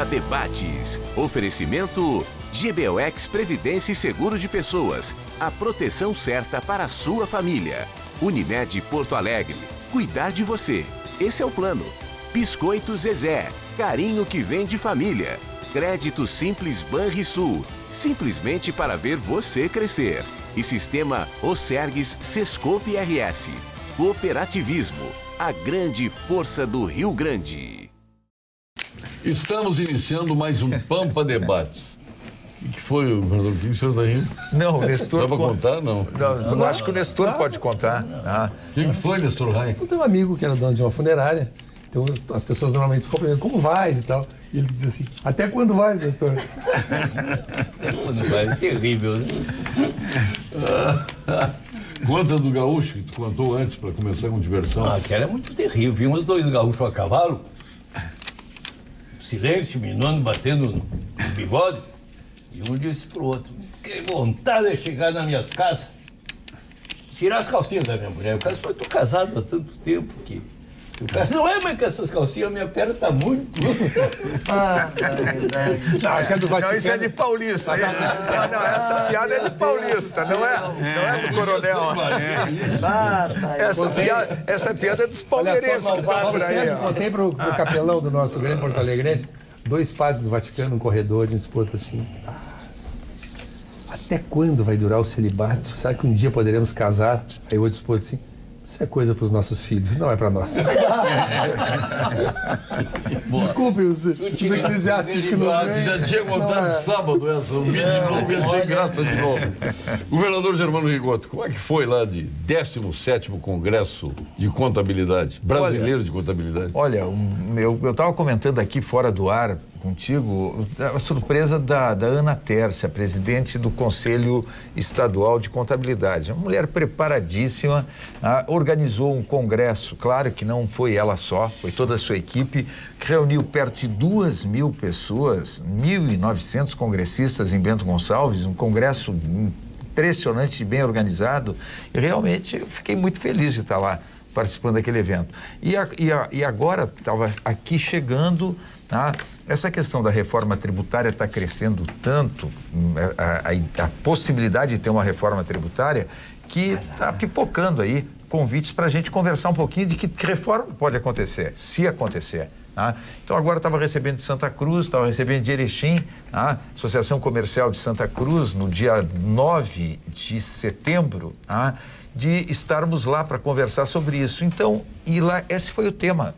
Debates. Oferecimento GBOX Previdência e Seguro de Pessoas. A proteção certa para a sua família. Unimed Porto Alegre. Cuidar de você. Esse é o plano. Biscoito Zezé. Carinho que vem de família. Crédito Simples Banrisul. Simplesmente para ver você crescer. E Sistema Osergues Sescope RS. Cooperativismo. A grande força do Rio Grande. Estamos iniciando mais um Pampa Debates. O que foi, governador? O que o senhor está rindo? Não, o Nestor... Dá para contar, não? Não, acho que o Nestor pode contar. O que foi, Nestor Rai? Eu tenho um amigo que era dono de uma funerária. Então as pessoas normalmente se cumprimentam, como vais e tal. E ele diz assim, até quando vais, Nestor? Até quando vais, é terrível, né? Conta do gaúcho que tu contou antes para começar com diversão. Aquela é muito terrível. Vimos dois gaúchos a cavalo, silêncio, minuano batendo no bigode, e um disse pro outro, que vontade de chegar nas minhas casas, tirar as calcinhas da minha mulher. O cara falou, estou casado há tanto tempo que... O cara disse, não é, mas com essas calcinhas, minha perna tá muito... Não, acho que é do Vaticano. Não, isso é de paulista. Não, essa piada é de paulista, não é do coronel. Essa piada é dos palmeirenses que tá por aí. Eu contei pro capelão do nosso grande Porto Alegrense, 2 padres do Vaticano, um corredor, um espoto assim. Até quando vai durar o celibato? Será que um dia poderemos casar? Aí o outro espoto assim, isso é coisa para os nossos filhos, não é para nós. Desculpe os eclesiásticos que não vêm. Já tinha contado sábado essa, um vídeo de novo e achei graça de novo. Governador Germano Rigoto, como é que foi lá de 17º Congresso de Contabilidade, Brasileiro de Contabilidade? Olha, eu estava comentando aqui fora do ar contigo a surpresa da Ana Tércia, presidente do Conselho Estadual de Contabilidade. Uma mulher preparadíssima, organizou um congresso, claro que não foi ela só, foi toda a sua equipe, que reuniu perto de 2.000 pessoas, 1.900 congressistas em Bento Gonçalves, um congresso impressionante e bem organizado, e realmente eu fiquei muito feliz de estar lá participando daquele evento. E agora estava aqui chegando... essa questão da reforma tributária está crescendo tanto, a possibilidade de ter uma reforma tributária, que está pipocando aí convites para a gente conversar um pouquinho de que reforma pode acontecer, se acontecer. Então agora estava recebendo de Santa Cruz, estava recebendo de Erechim, Associação Comercial de Santa Cruz, no dia 9 de setembro, de estarmos lá para conversar sobre isso. Então, e lá, esse foi o tema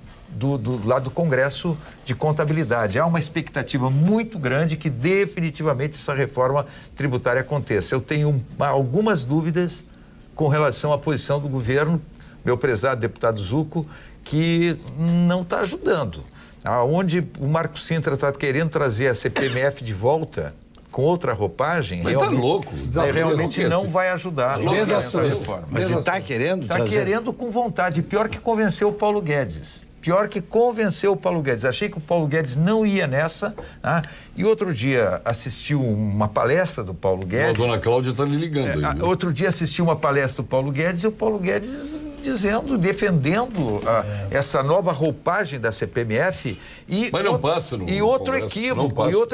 lá do Congresso de Contabilidade. Há uma expectativa muito grande que definitivamente essa reforma tributária aconteça. Eu tenho algumas dúvidas com relação à posição do governo, meu prezado deputado Zucco, que não está ajudando. Onde o Marco Sintra está querendo trazer a CPMF de volta com outra roupagem, mas realmente, tá louco. Realmente não vai ajudar. Essa reforma. Mas ele está querendo Está trazer? querendo com vontade. Pior que convenceu o Paulo Guedes. Achei que o Paulo Guedes não ia nessa. E outro dia assistiu uma palestra do Paulo Guedes. A dona Cláudia está lhe ligando aí. Outro dia assisti uma palestra do Paulo Guedes e o Paulo Guedes defendendo essa nova roupagem da CPMF. Mas não passa no E outro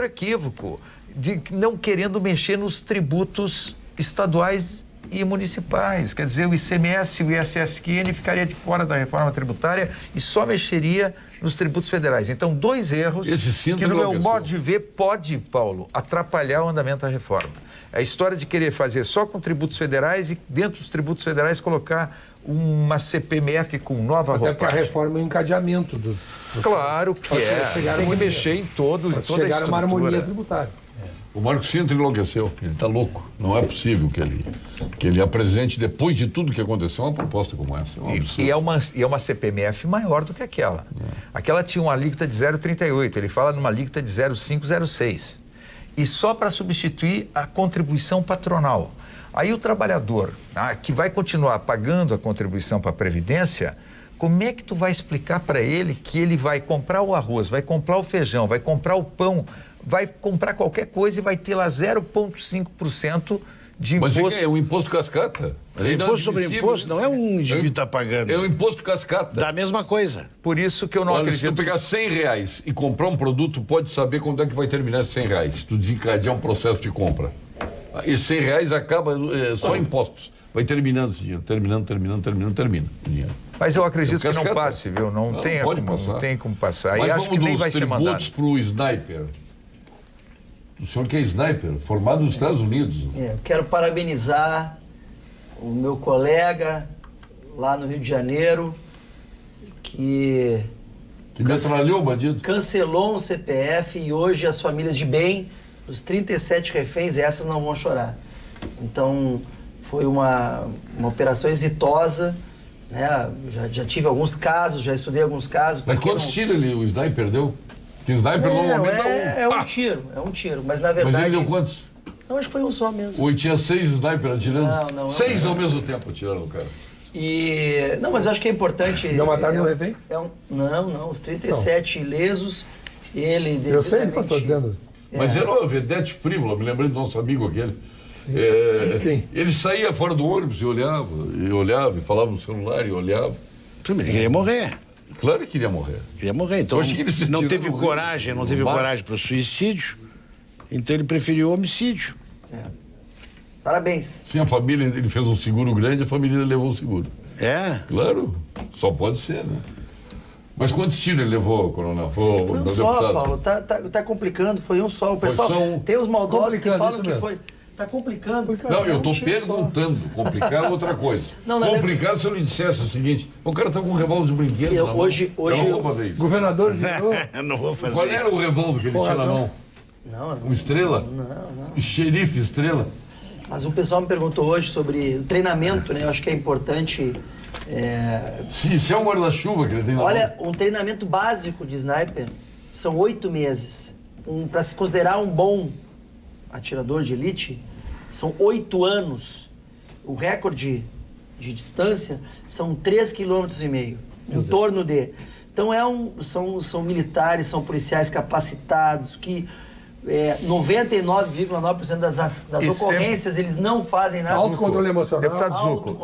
equívoco de não querendo mexer nos tributos estaduais e municipais. Quer dizer, o ICMS e o ISSQN ficaria de fora da reforma tributária e só mexeria nos tributos federais. Então, 2 erros que, no meu modo de ver, pode, Paulo, atrapalhar o andamento da reforma. A história de querer fazer só com tributos federais e, dentro dos tributos federais, colocar uma CPMF com nova roupagem. Até porque a reforma é um encadeamento dos... Claro que tem que mexer em toda a estrutura. Chegar a uma harmonia tributária. O Marco Sintra enlouqueceu, ele está louco. Não é possível que ele apresente, depois de tudo que aconteceu, uma proposta como essa. É uma CPMF maior do que aquela. Aquela tinha uma alíquota de 0,38, ele fala numa alíquota de 0,506. E só para substituir a contribuição patronal. Aí o trabalhador, que vai continuar pagando a contribuição para a Previdência, como é que tu vai explicar para ele que ele vai comprar o arroz, vai comprar o feijão, vai comprar o pão, vai comprar qualquer coisa e vai ter lá 0,5% de Mas imposto. é um imposto cascata. Mas imposto sobre imposto não é um indivíduo está pagando. É um imposto cascata. Da mesma coisa. Por isso que eu não Olha, se tu acredito. pegar R$100 e comprar um produto, pode saber quando é que vai terminar esses R$100. Se tu desencadear um processo de compra. Esses R$100 acaba só impostos. Vai terminando esse dinheiro. Termina o dinheiro. Mas eu acredito que não cascata. passe, viu? Não tem como passar. Mas E acho que nem vai ser mandado. tributos para o sniper. O senhor que é sniper, formado nos Estados Unidos. Eu quero parabenizar o meu colega lá no Rio de Janeiro, que metralhou o bandido. cancelou um CPF e hoje as famílias de bem, os 37 reféns, essas não vão chorar. Então, foi uma operação exitosa, né? Já tive alguns casos, já estudei alguns casos. Mas quantos tiros o sniper deu? Porque o sniper normalmente é um tiro, mas na verdade... Mas ele deu quantos? Não, acho que foi um só mesmo. Ou tinha 6 snipers atirando? Não. 6 ao mesmo tempo atirando o cara. Não, mas eu acho que é importante... Não mataram nenhum refém? Não, os 37 ilesos, ele... Eu sei o que eu estou dizendo. Mas era uma vedete frívola, me lembrei do nosso amigo aquele. Sim. Ele saía fora do ônibus e olhava, e falava no celular e olhava. Primeiro, ele queria morrer. Claro que queria morrer. Queria morrer. Então, Eu acho que ele se não tirou teve no coragem, não teve mar. coragem para o suicídio. Então, ele preferiu o homicídio. Parabéns. Sim, a família, ele fez um seguro grande, a família levou o seguro. É? Claro, só pode ser, né? Mas quantos tiros ele levou, coronel? Foi um só, Paulo. Tá complicando, foi um só. O pessoal tem os maldosos que falam que foi... Tá complicando. Não, eu É um estou tiro perguntando. Complicar é outra coisa. Não, complicado se eu lhe dissesse o seguinte: o cara está com um revólver de brinquedo. Eu, na mão. hoje Eu não vou fazer isso. Governador virou. Não vou fazer Qual isso. era o revólver que ele tinha na mão? Não, Um estrela? não. Xerife estrela? Mas o pessoal me perguntou hoje sobre o treinamento, né? Eu acho que é importante. Se é um guarda-chuva que ele tem na Olha, mão. um treinamento básico de sniper são 8 meses. Para se considerar um bom atirador de elite, são 8 anos. O recorde de distância são 3,5 km, em torno de. Então são militares, são policiais capacitados que 99,9% das ocorrências eles não fazem nada. Autocontrole emocional.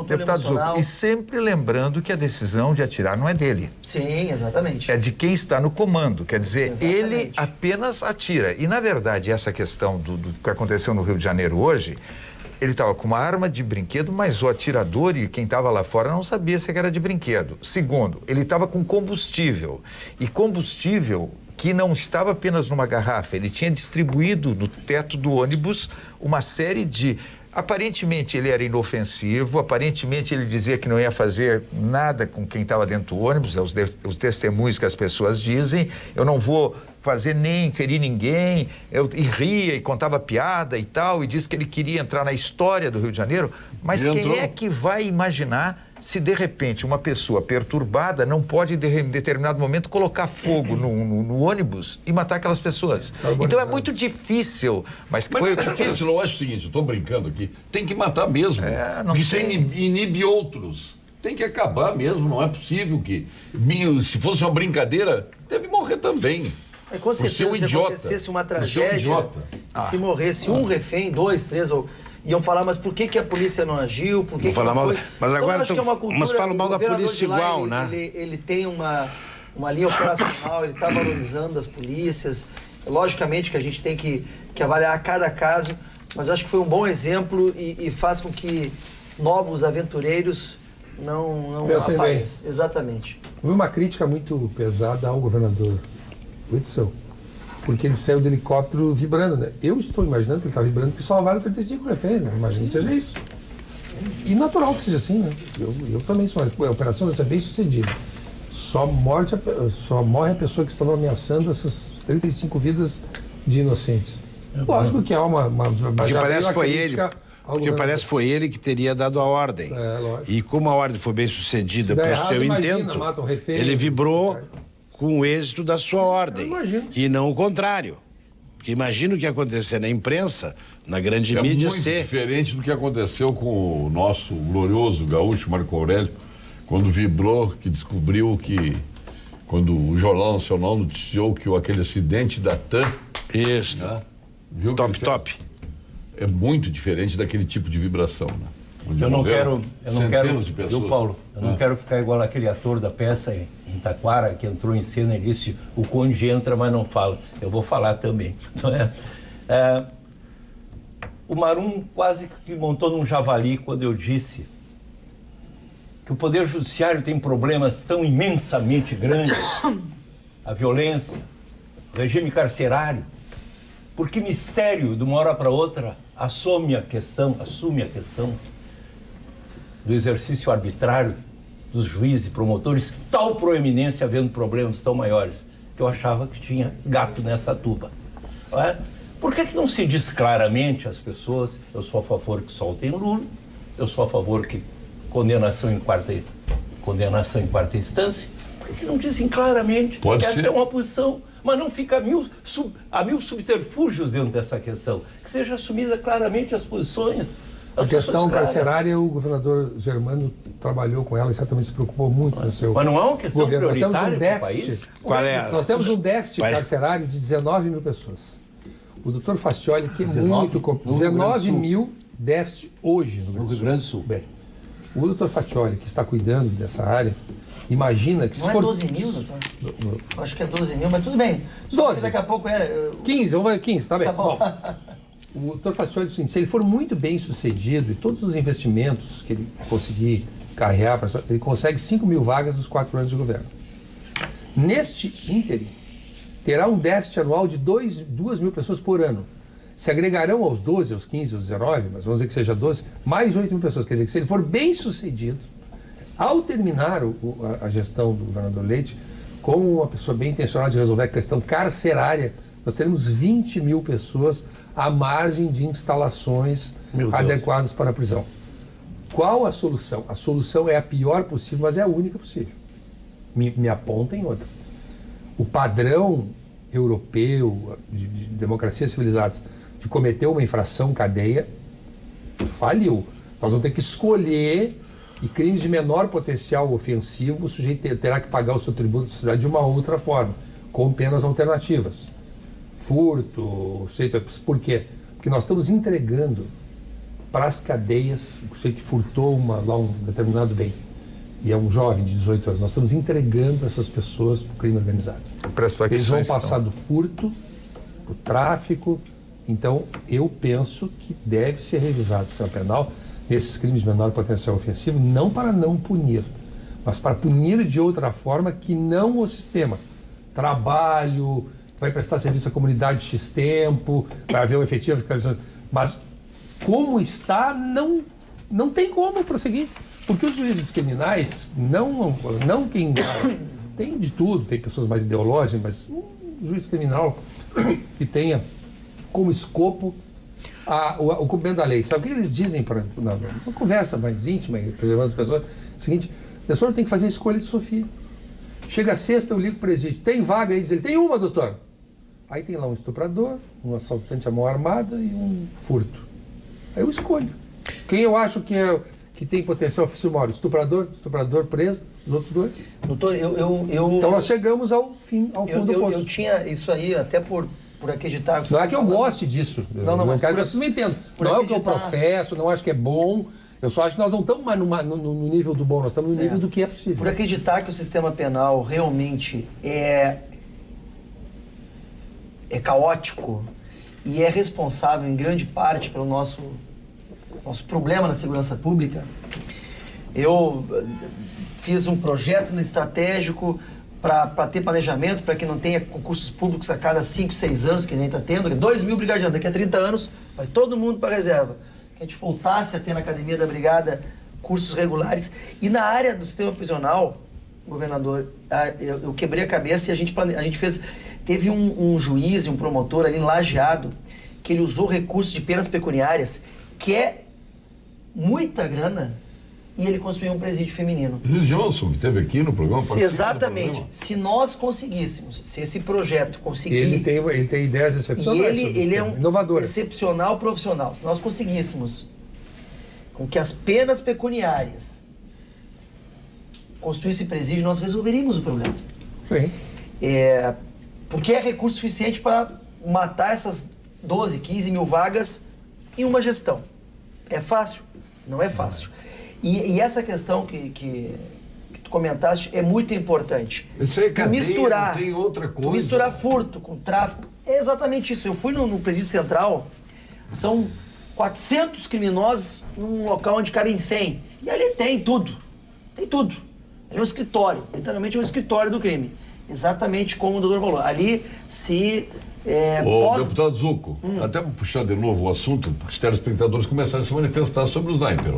Deputado Zucco, e sempre lembrando que a decisão de atirar não é dele. Sim, exatamente. É de quem está no comando. Quer dizer, Exatamente. ele apenas atira. E, na verdade, essa questão do que aconteceu no Rio de Janeiro hoje, ele estava com uma arma de brinquedo, mas o atirador e quem estava lá fora não sabia se era de brinquedo. Segundo, ele estava com combustível. E combustível que não estava apenas numa garrafa, ele tinha distribuído no teto do ônibus uma série de... Aparentemente ele era inofensivo, aparentemente ele dizia que não ia fazer nada com quem estava dentro do ônibus, os testemunhos que as pessoas dizem, eu não vou fazer nem ferir ninguém, e ria e contava piada e tal, e disse que ele queria entrar na história do Rio de Janeiro, mas quem é que vai imaginar se de repente uma pessoa perturbada não pode em determinado momento colocar fogo no ônibus e matar aquelas pessoas? Então é muito difícil, mas foi... Mas é difícil, eu acho o seguinte, eu estou brincando aqui, tem que matar mesmo, não porque isso tem. inibe outros. Tem que acabar mesmo, não é possível que... Se fosse uma brincadeira, deve morrer também. Com certeza, se acontecesse uma tragédia, se morresse um refém, 2, 3, iam falar, mas por que a polícia não agiu? Por que falar mal, mas agora mas falam mal da polícia igual, né? Ele tem uma linha operacional, ele está valorizando as polícias. Logicamente que a gente tem que avaliar cada caso, mas eu acho que foi um bom exemplo e faz com que novos aventureiros não apareçam. Exatamente. Houve uma crítica muito pesada ao governador Witzel, porque ele saiu do helicóptero vibrando, né? Eu estou imaginando que ele está vibrando porque salvaram 35 reféns, né? Imagina que seja isso. E natural que seja assim, né? Eu também sou. A operação vai ser bem sucedida. Só morre a pessoa que estava ameaçando essas 35 vidas de inocentes. Lógico que há uma Porque parece foi ele. Porque parece foi ele que teria dado a ordem. Lógico. E como a ordem foi bem sucedida Se der para o errado, seu imagina, intento, mata um refém, ele vibrou com o êxito da sua ordem. E não o contrário. Porque imagina o que ia acontecer na imprensa, na grande mídia, muito diferente do que aconteceu com o nosso glorioso gaúcho Marco Aurélio, quando vibrou, que descobriu que, quando o Jornal Nacional noticiou que aquele acidente da TAM... Isso. Né, viu top. é muito diferente daquele tipo de vibração, né? Eu não quero, de pessoas. viu, Paulo? Eu não quero ficar igual aquele ator da peça em Taquara, que entrou em cena e disse: o conde entra, mas não fala. Eu vou falar também. Não é? O Marum quase que montou num javali quando eu disse que o Poder Judiciário tem problemas tão imensamente grandes, a violência, o regime carcerário. Por que mistério, de uma hora para outra, assume a questão do exercício arbitrário dos juízes e promotores, tal proeminência havendo problemas tão maiores, que eu achava que tinha gato nessa tuba. Não é? Por que não se diz claramente às pessoas: eu sou a favor que soltem o Lula, eu sou a favor que condenação em quarta instância? Por que não dizem claramente? Essa é uma posição, mas não fica a mil subterfúgios dentro dessa questão. Que seja assumida claramente as posições. A questão carcerária, o governador Germano trabalhou com ela e certamente se preocupou muito no seu governo. Mas não é uma questão prioritária para o país? Qual é? Nós temos um déficit carcerário de 19 mil pessoas. O doutor Fastioli, que é muito... 19 mil déficit hoje no Rio Grande do Sul. Bem, o doutor Fastioli, que está cuidando dessa área, imagina que... Não é 12 mil, doutor? Acho que é 12 mil, mas tudo bem. 12. Daqui a pouco é... 15, vamos ver 15, tá bem. Tá bom. O doutor Fastioli disse assim: se ele for muito bem sucedido e todos os investimentos que ele conseguir carregar, ele consegue 5 mil vagas nos 4 anos de governo. Neste ínterim, terá um déficit anual de 2 mil pessoas por ano. Se agregarão aos 12, aos 15, aos 19, mas vamos dizer que seja 12, mais 8 mil pessoas. Quer dizer que se ele for bem sucedido, ao terminar a gestão do governador Leite, com uma pessoa bem intencionada de resolver a questão carcerária, nós teremos 20 mil pessoas à margem de instalações adequadas para a prisão. Qual a solução? A solução é a pior possível, mas é a única possível. Me apontem outra. O padrão europeu de democracias civilizadas de cometer uma infração cadeia faliu. Nós vamos ter que escolher, e crimes de menor potencial ofensivo, o sujeito terá que pagar o seu tributo da sociedade de uma outra forma, com penas alternativas. Furto, por quê? Porque nós estamos entregando para as cadeias o sujeito que furtou lá um determinado bem, e é um jovem de 18 anos, nós estamos entregando essas pessoas para o crime organizado. Eles vão passar do furto para o tráfico. Então, eu penso que deve ser revisado o sistema penal nesses crimes de menor potencial ofensivo, não para não punir, mas para punir de outra forma que não o sistema. Trabalho, vai prestar serviço à comunidade X tempo, vai haver uma efetiva fiscalização. Mas, como está, não tem como prosseguir. Porque os juízes criminais, não quem... Tem de tudo, tem pessoas mais ideológicas, mas um juiz criminal que tenha como escopo o cumprimento da lei. Sabe o que eles dizem na conversa mais íntima, preservando as pessoas? É o seguinte: a pessoa tem que fazer a escolha de Sofia. Chega a sexta, eu ligo para o presídio: tem vaga aí? Diz ele: tem uma, doutor. Aí tem lá um estuprador, um assaltante à mão armada e um furto. Aí eu escolho. Quem eu acho que tem potencial ofensivo maior? Estuprador preso, os outros dois. Doutor, Então nós chegamos ao fundo do poço. Eu tinha isso aí até por acreditar... Não é que eu goste disso. Não, mas quero que vocês me entendam. Não é o que eu professo, não acho que é bom. Eu só acho que nós não estamos mais no nível do bom, nós estamos no nível do que é possível. Por acreditar que o sistema penal realmente é caótico e é responsável em grande parte pelo nosso problema na segurança pública, eu fiz um projeto no estratégico para ter planejamento, para que não tenha concursos públicos a cada 5, 6 anos, que nem está tendo, 2 mil brigadianos, daqui a 30 anos vai todo mundo para a reserva. Que a gente voltasse a ter na Academia da Brigada cursos regulares. E na área do sistema prisional, governador, eu quebrei a cabeça e a gente fez... Teve um juiz e um promotor ali em Lajeado, que ele usou recursos de penas pecuniárias, que é muita grana, e ele construiu um presídio feminino. Luiz Johnson, que esteve aqui no programa. Exatamente. Se nós conseguíssemos, se esse projeto conseguir... Ele tem ideias excepcionais. E ele é um inovador, excepcional profissional. Se nós conseguíssemos com que as penas pecuniárias construíssem presídio, nós resolveríamos o problema. Sim. Porque é recurso suficiente para matar essas 12, 15 mil vagas e uma gestão. É fácil? Não é fácil. E essa questão que tu comentaste é muito importante. Isso aí, cadeia, misturar, não tem outra coisa. Misturar furto com tráfico, é exatamente isso. Eu fui no Presídio Central, são 400 criminosos num local onde cabem 100. E ali tem tudo. Tem tudo. Ali é um escritório. Literalmente é um escritório do crime. Exatamente como o doutor falou. Ali se... Deputado Zucco, até para puxar de novo o assunto, porque os telespectadores começaram a se manifestar sobre o sniper.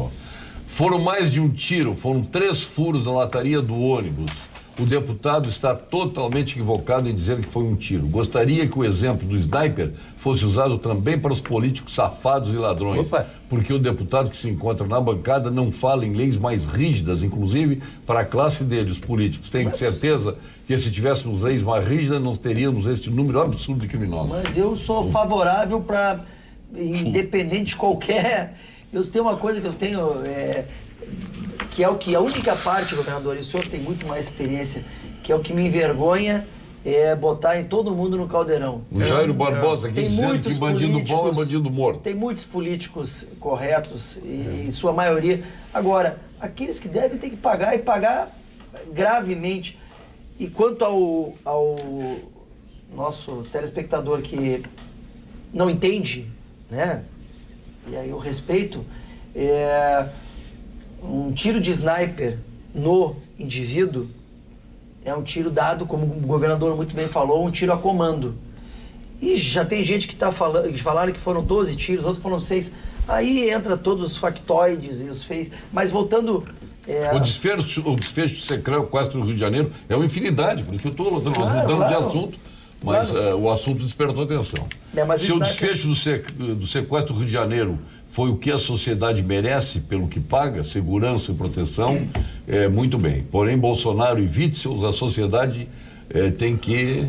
Foram mais de um tiro, foram 3 furos na lataria do ônibus. O deputado está totalmente equivocado em dizer que foi um tiro. Gostaria que o exemplo do sniper fosse usado também para os políticos safados e ladrões. Opa. Porque o deputado que se encontra na bancada não fala em leis mais rígidas, inclusive para a classe dele, os políticos. Tenho certeza que se tivéssemos leis mais rígidas, não teríamos este número absurdo de criminosos. Mas eu sou favorável para, independente de qualquer... Eu tenho uma coisa que eu tenho... que é o que a única parte, governador, e o senhor tem muito mais experiência, que é o que me envergonha, é botar em todo mundo no caldeirão. O Jairo Barbosa aqui Tem dizendo muitos que bandido bom é bandido morto. Tem muitos políticos corretos, e sua maioria. Agora, aqueles que devem ter que pagar, e pagar gravemente. E quanto ao nosso telespectador que não entende, né? E aí eu respeito, um tiro de sniper no indivíduo é um tiro dado, como o governador muito bem falou, um tiro a comando. E já tem gente que falaram que foram 12 tiros, outros foram 6. Aí entra todos os factoides e os feios. Mas voltando... O desfecho do sequestro do Rio de Janeiro é uma infinidade, por isso que eu estou mudando de assunto, mas o assunto despertou atenção. Se o desfecho do sequestro do Rio de Janeiro foi o que a sociedade merece pelo que paga, segurança e proteção, muito bem. Porém, Bolsonaro e Witzel, a sociedade tem que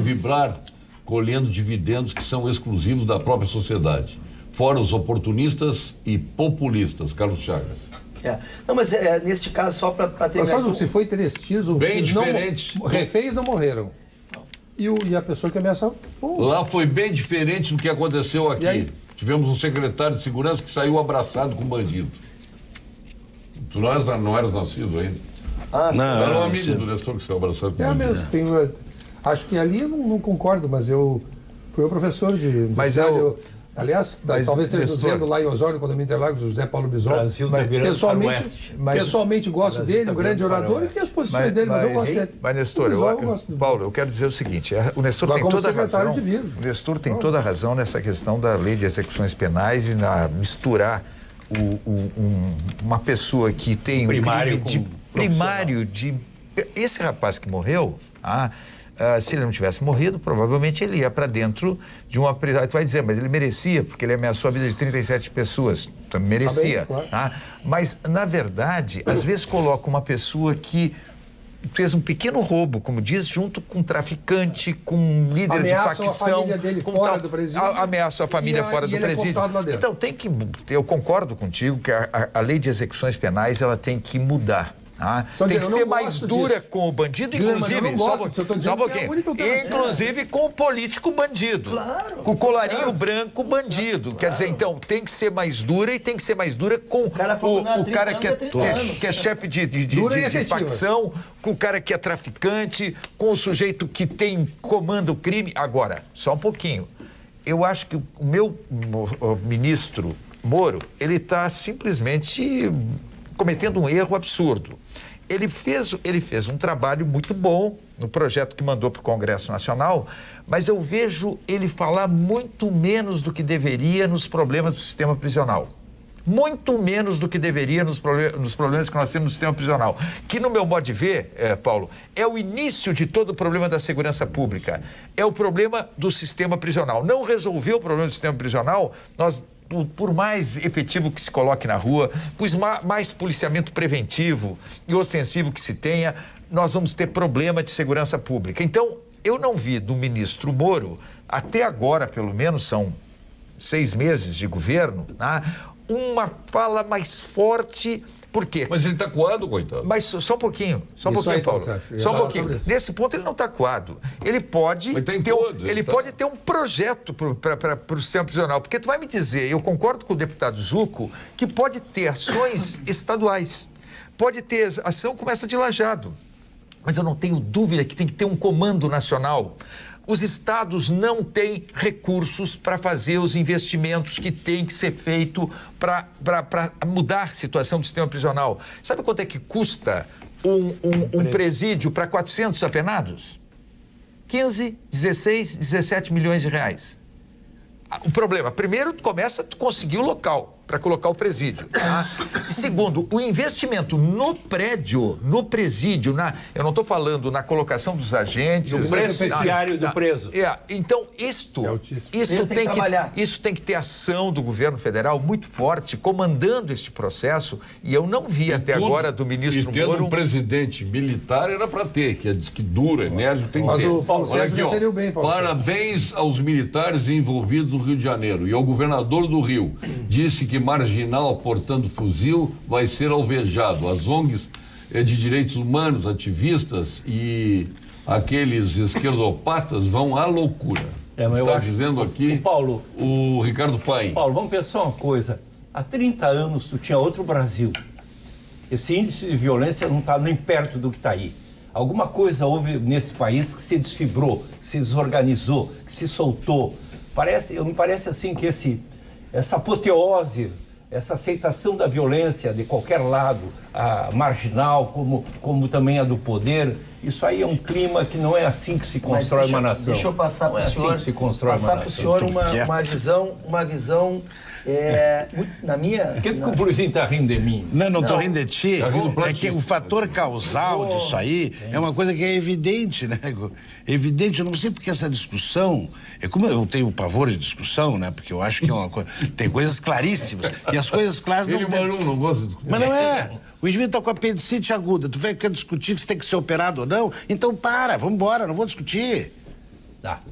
vibrar colhendo dividendos que são exclusivos da própria sociedade. Fora os oportunistas e populistas, Carlos Chagas. Não, mas neste caso, só para terminar... Mas se foi 3 tiros, bem diferente. Reféns não morreram. E a pessoa que ameaçou... Lá foi bem diferente do que aconteceu aqui. Tivemos um secretário de segurança que saiu abraçado com bandido. Tu não eras nascido ainda? Não, era um amigo do Nestor que saiu abraçado com bandido. Mesmo. Acho que ali eu não concordo, mas eu fui o professor de... Aliás, talvez esteja dizendo lá em Osório, quando eu me Interlagos, o José Paulo Bisol. Pessoalmente gosto dele, um grande orador, e tem as posições dele, mas eu gosto dele. Mas, Nestor, Paulo, eu quero dizer o seguinte, o Nestor tem toda a razão. O Nestor tem toda a razão nessa questão da lei de execuções penais e na misturar uma pessoa que tem um crime primário de... Esse rapaz que morreu... se ele não tivesse morrido, provavelmente ele ia para dentro de uma prisão. Tu vai dizer, mas ele merecia, porque ele ameaçou a vida de 37 pessoas. Então, merecia. Tá bem, claro. Mas, na verdade, às vezes coloca uma pessoa que fez um pequeno roubo, como diz, junto com um traficante, com um líder de facção. Ameaça a família dele fora do presídio. Ameaça a família fora do presídio. Então, eu concordo contigo que a lei de execuções penais ela tem que mudar. Tem que ser mais dura com o bandido, inclusive, inclusive com o político bandido, com o colarinho branco bandido. Quer dizer, então, tem que ser mais dura e tem que ser mais dura com o cara que é chefe de facção, com o cara que é traficante, com o sujeito que comanda o crime. Agora, só um pouquinho. Eu acho que o meu ministro Moro, ele está simplesmente cometendo um erro absurdo. Ele fez um trabalho muito bom no projeto que mandou para o Congresso Nacional, mas eu vejo ele falar muito menos do que deveria nos problemas do sistema prisional. Muito menos do que deveria nos problemas que nós temos no sistema prisional. Que, no meu modo de ver, Paulo, é o início de todo o problema da segurança pública. É o problema do sistema prisional. Não resolveu o problema do sistema prisional, por mais efetivo que se coloque na rua, por mais policiamento preventivo e ostensivo que se tenha, nós vamos ter problema de segurança pública. Então, eu não vi do ministro Moro, até agora, pelo menos são 6 meses de governo, uma fala mais forte. Por quê? Mas ele está coado, coitado. Mas só um pouquinho, Paulo. Só um pouquinho. Nesse ponto ele não está coado. Ele pode pode ter um projeto para o sistema prisional. Porque tu vai me dizer, eu concordo com o deputado Zucco, que pode ter ações estaduais. Pode ter ação como essa de Lajeado. Mas eu não tenho dúvida que tem que ter um comando nacional. Os estados não têm recursos para fazer os investimentos que tem que ser feito para mudar a situação do sistema prisional. Sabe quanto é que custa um presídio para 400 apenados? 15, 16, 17 milhões de reais. O problema, primeiro, tu conseguir o local para colocar o presídio. Tá? E segundo, o investimento no prédio, no presídio, eu não estou falando na colocação dos agentes... No preço diário do preso. Então, isso tem que ter ação do governo federal muito forte, comandando este processo, e eu não vi até agora do ministro Moro... E tendo um presidente militar era para ter, que é que duro, enérgico, tem que ter. Mas o Paulo Sérgio referiu bem, Paulo. Parabéns aos militares envolvidos no Rio de Janeiro e ao governador do Rio. Disse que marginal portando fuzil vai ser alvejado. As ONGs de direitos humanos, ativistas e aqueles esquerdopatas vão à loucura. Está dizendo aqui o Ricardo Paim. Paulo, vamos pensar uma coisa. Há 30 anos tu tinha outro Brasil. Esse índice de violência não está nem perto do que está aí. Alguma coisa houve nesse país que se desfibrou, que se desorganizou, que se soltou. Me parece assim que essa apoteose, essa aceitação da violência de qualquer lado, a marginal, como também a do poder, isso aí é um clima que não é assim que se constrói uma nação. Deixa eu passar para o senhor, uma visão na minha... Por que o Bruzinho está rindo de mim? Não estou rindo de ti. É que o fator causal disso aí é uma coisa que é evidente, né? Evidente, eu não sei porque essa discussão... É como eu tenho pavor de discussão, né? Porque eu acho que é uma coisa... Tem coisas claríssimas. E as coisas claras não... não gosta de discutir. Mas não é. O indivíduo está com apendicite aguda. Tu quer discutir que você tem que ser operado ou não? Então vamos embora, não vou discutir. Tá.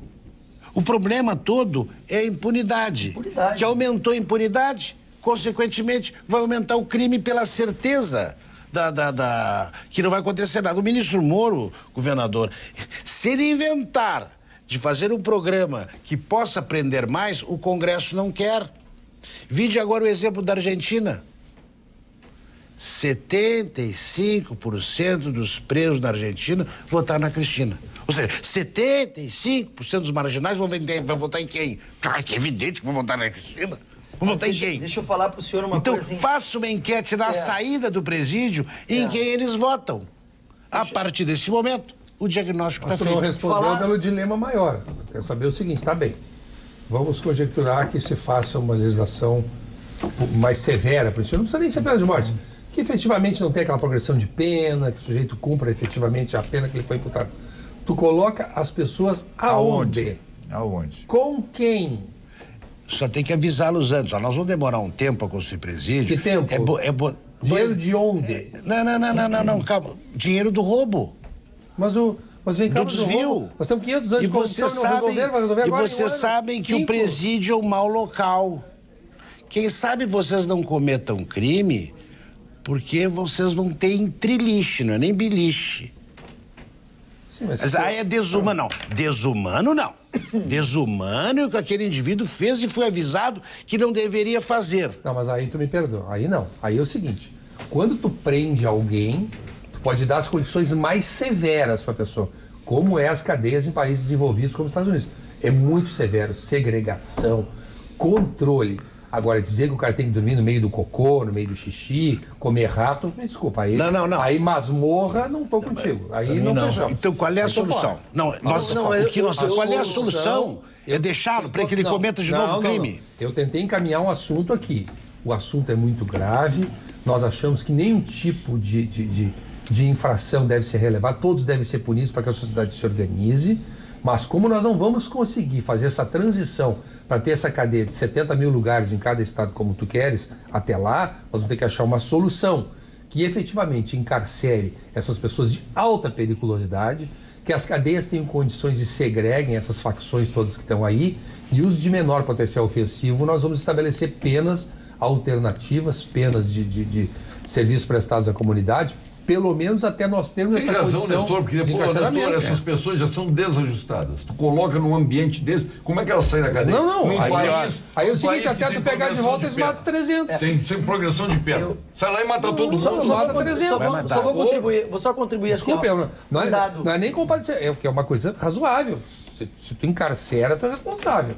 O problema todo é a impunidade. Que aumentou a impunidade, consequentemente, vai aumentar o crime pela certeza que não vai acontecer nada. O ministro Moro, governador, se ele inventar de fazer um programa que possa prender mais, o Congresso não quer. Vide agora o exemplo da Argentina. 75% dos presos na Argentina votaram na Cristina. Ou seja, 75% dos marginais vão votar em quem? Claro que é evidente que vão votar na Cristina. Vão votar em quem? Deixa eu falar para o senhor uma coisa. Então, faça uma enquete na saída do presídio em quem eles votam. A partir desse momento, o diagnóstico está feito. Não respondeu pelo dilema maior. Quero saber o seguinte, tá bem. Vamos conjecturar que se faça uma legislação mais severa, por isso não precisa nem ser pena de morte. Que efetivamente não tem aquela progressão de pena, que o sujeito cumpra efetivamente a pena que ele foi imputado. Tu coloca as pessoas aonde? Com quem? Só tem que avisá-los antes. Nós vamos demorar um tempo a construir presídio. Que tempo? Dinheiro de onde? Não, calma. Dinheiro do roubo. Mas vem cá, do desvio. Nós temos 500 anos de corrupção, vai resolver agora. E vocês sabem que o presídio é um mau local. Quem sabe vocês não cometam crime porque vocês vão ter intriliche, não é nem biliche. Sim, mas é desumano, não. Desumano, não. Desumano é o que aquele indivíduo fez e foi avisado que não deveria fazer. Não, mas aí tu me perdoa. Aí não. Aí é o seguinte, quando tu prende alguém, tu pode dar as condições mais severas para a pessoa, como é as cadeias em países desenvolvidos como os Estados Unidos. É muito severo. Segregação, controle. Agora, dizer que o cara tem que dormir no meio do cocô, no meio do xixi, comer rato, me desculpa. Aí, não. Aí masmorra, não tô contigo. Aí não fechamos. Então, qual é a solução? Qual é a solução? É deixá-lo para que ele cometa de novo crime? Não. Eu tentei encaminhar um assunto aqui. O assunto é muito grave. Nós achamos que nenhum tipo de infração deve ser relevado. Todos devem ser punidos para que a sociedade se organize. Mas como nós não vamos conseguir fazer essa transição para ter essa cadeia de 70 mil lugares em cada estado como tu queres, até lá, nós vamos ter que achar uma solução que efetivamente encarcere essas pessoas de alta periculosidade, que as cadeias tenham condições de segreguem essas facções todas que estão aí, e os de menor potencial ofensivo, nós vamos estabelecer penas alternativas, penas de serviços prestados à comunidade, pelo menos até nós termos Tem essa razão, condição Nestor, porque de depois, encarceramento. Nestor, essas pessoas já são desajustadas. Tu coloca num ambiente desse, como é que elas saem da cadeia? Não. Num país, Aí é o num seguinte, país até que tu tem pegar de progressão volta, eles pena. matam 300. Sem progressão de pena. Sai lá e mata todo mundo. Só vou contribuir, vou só contribuir Desculpe, assim, ó. não é nem comparecer, é uma coisa razoável. Se tu encarcera, tu é responsável.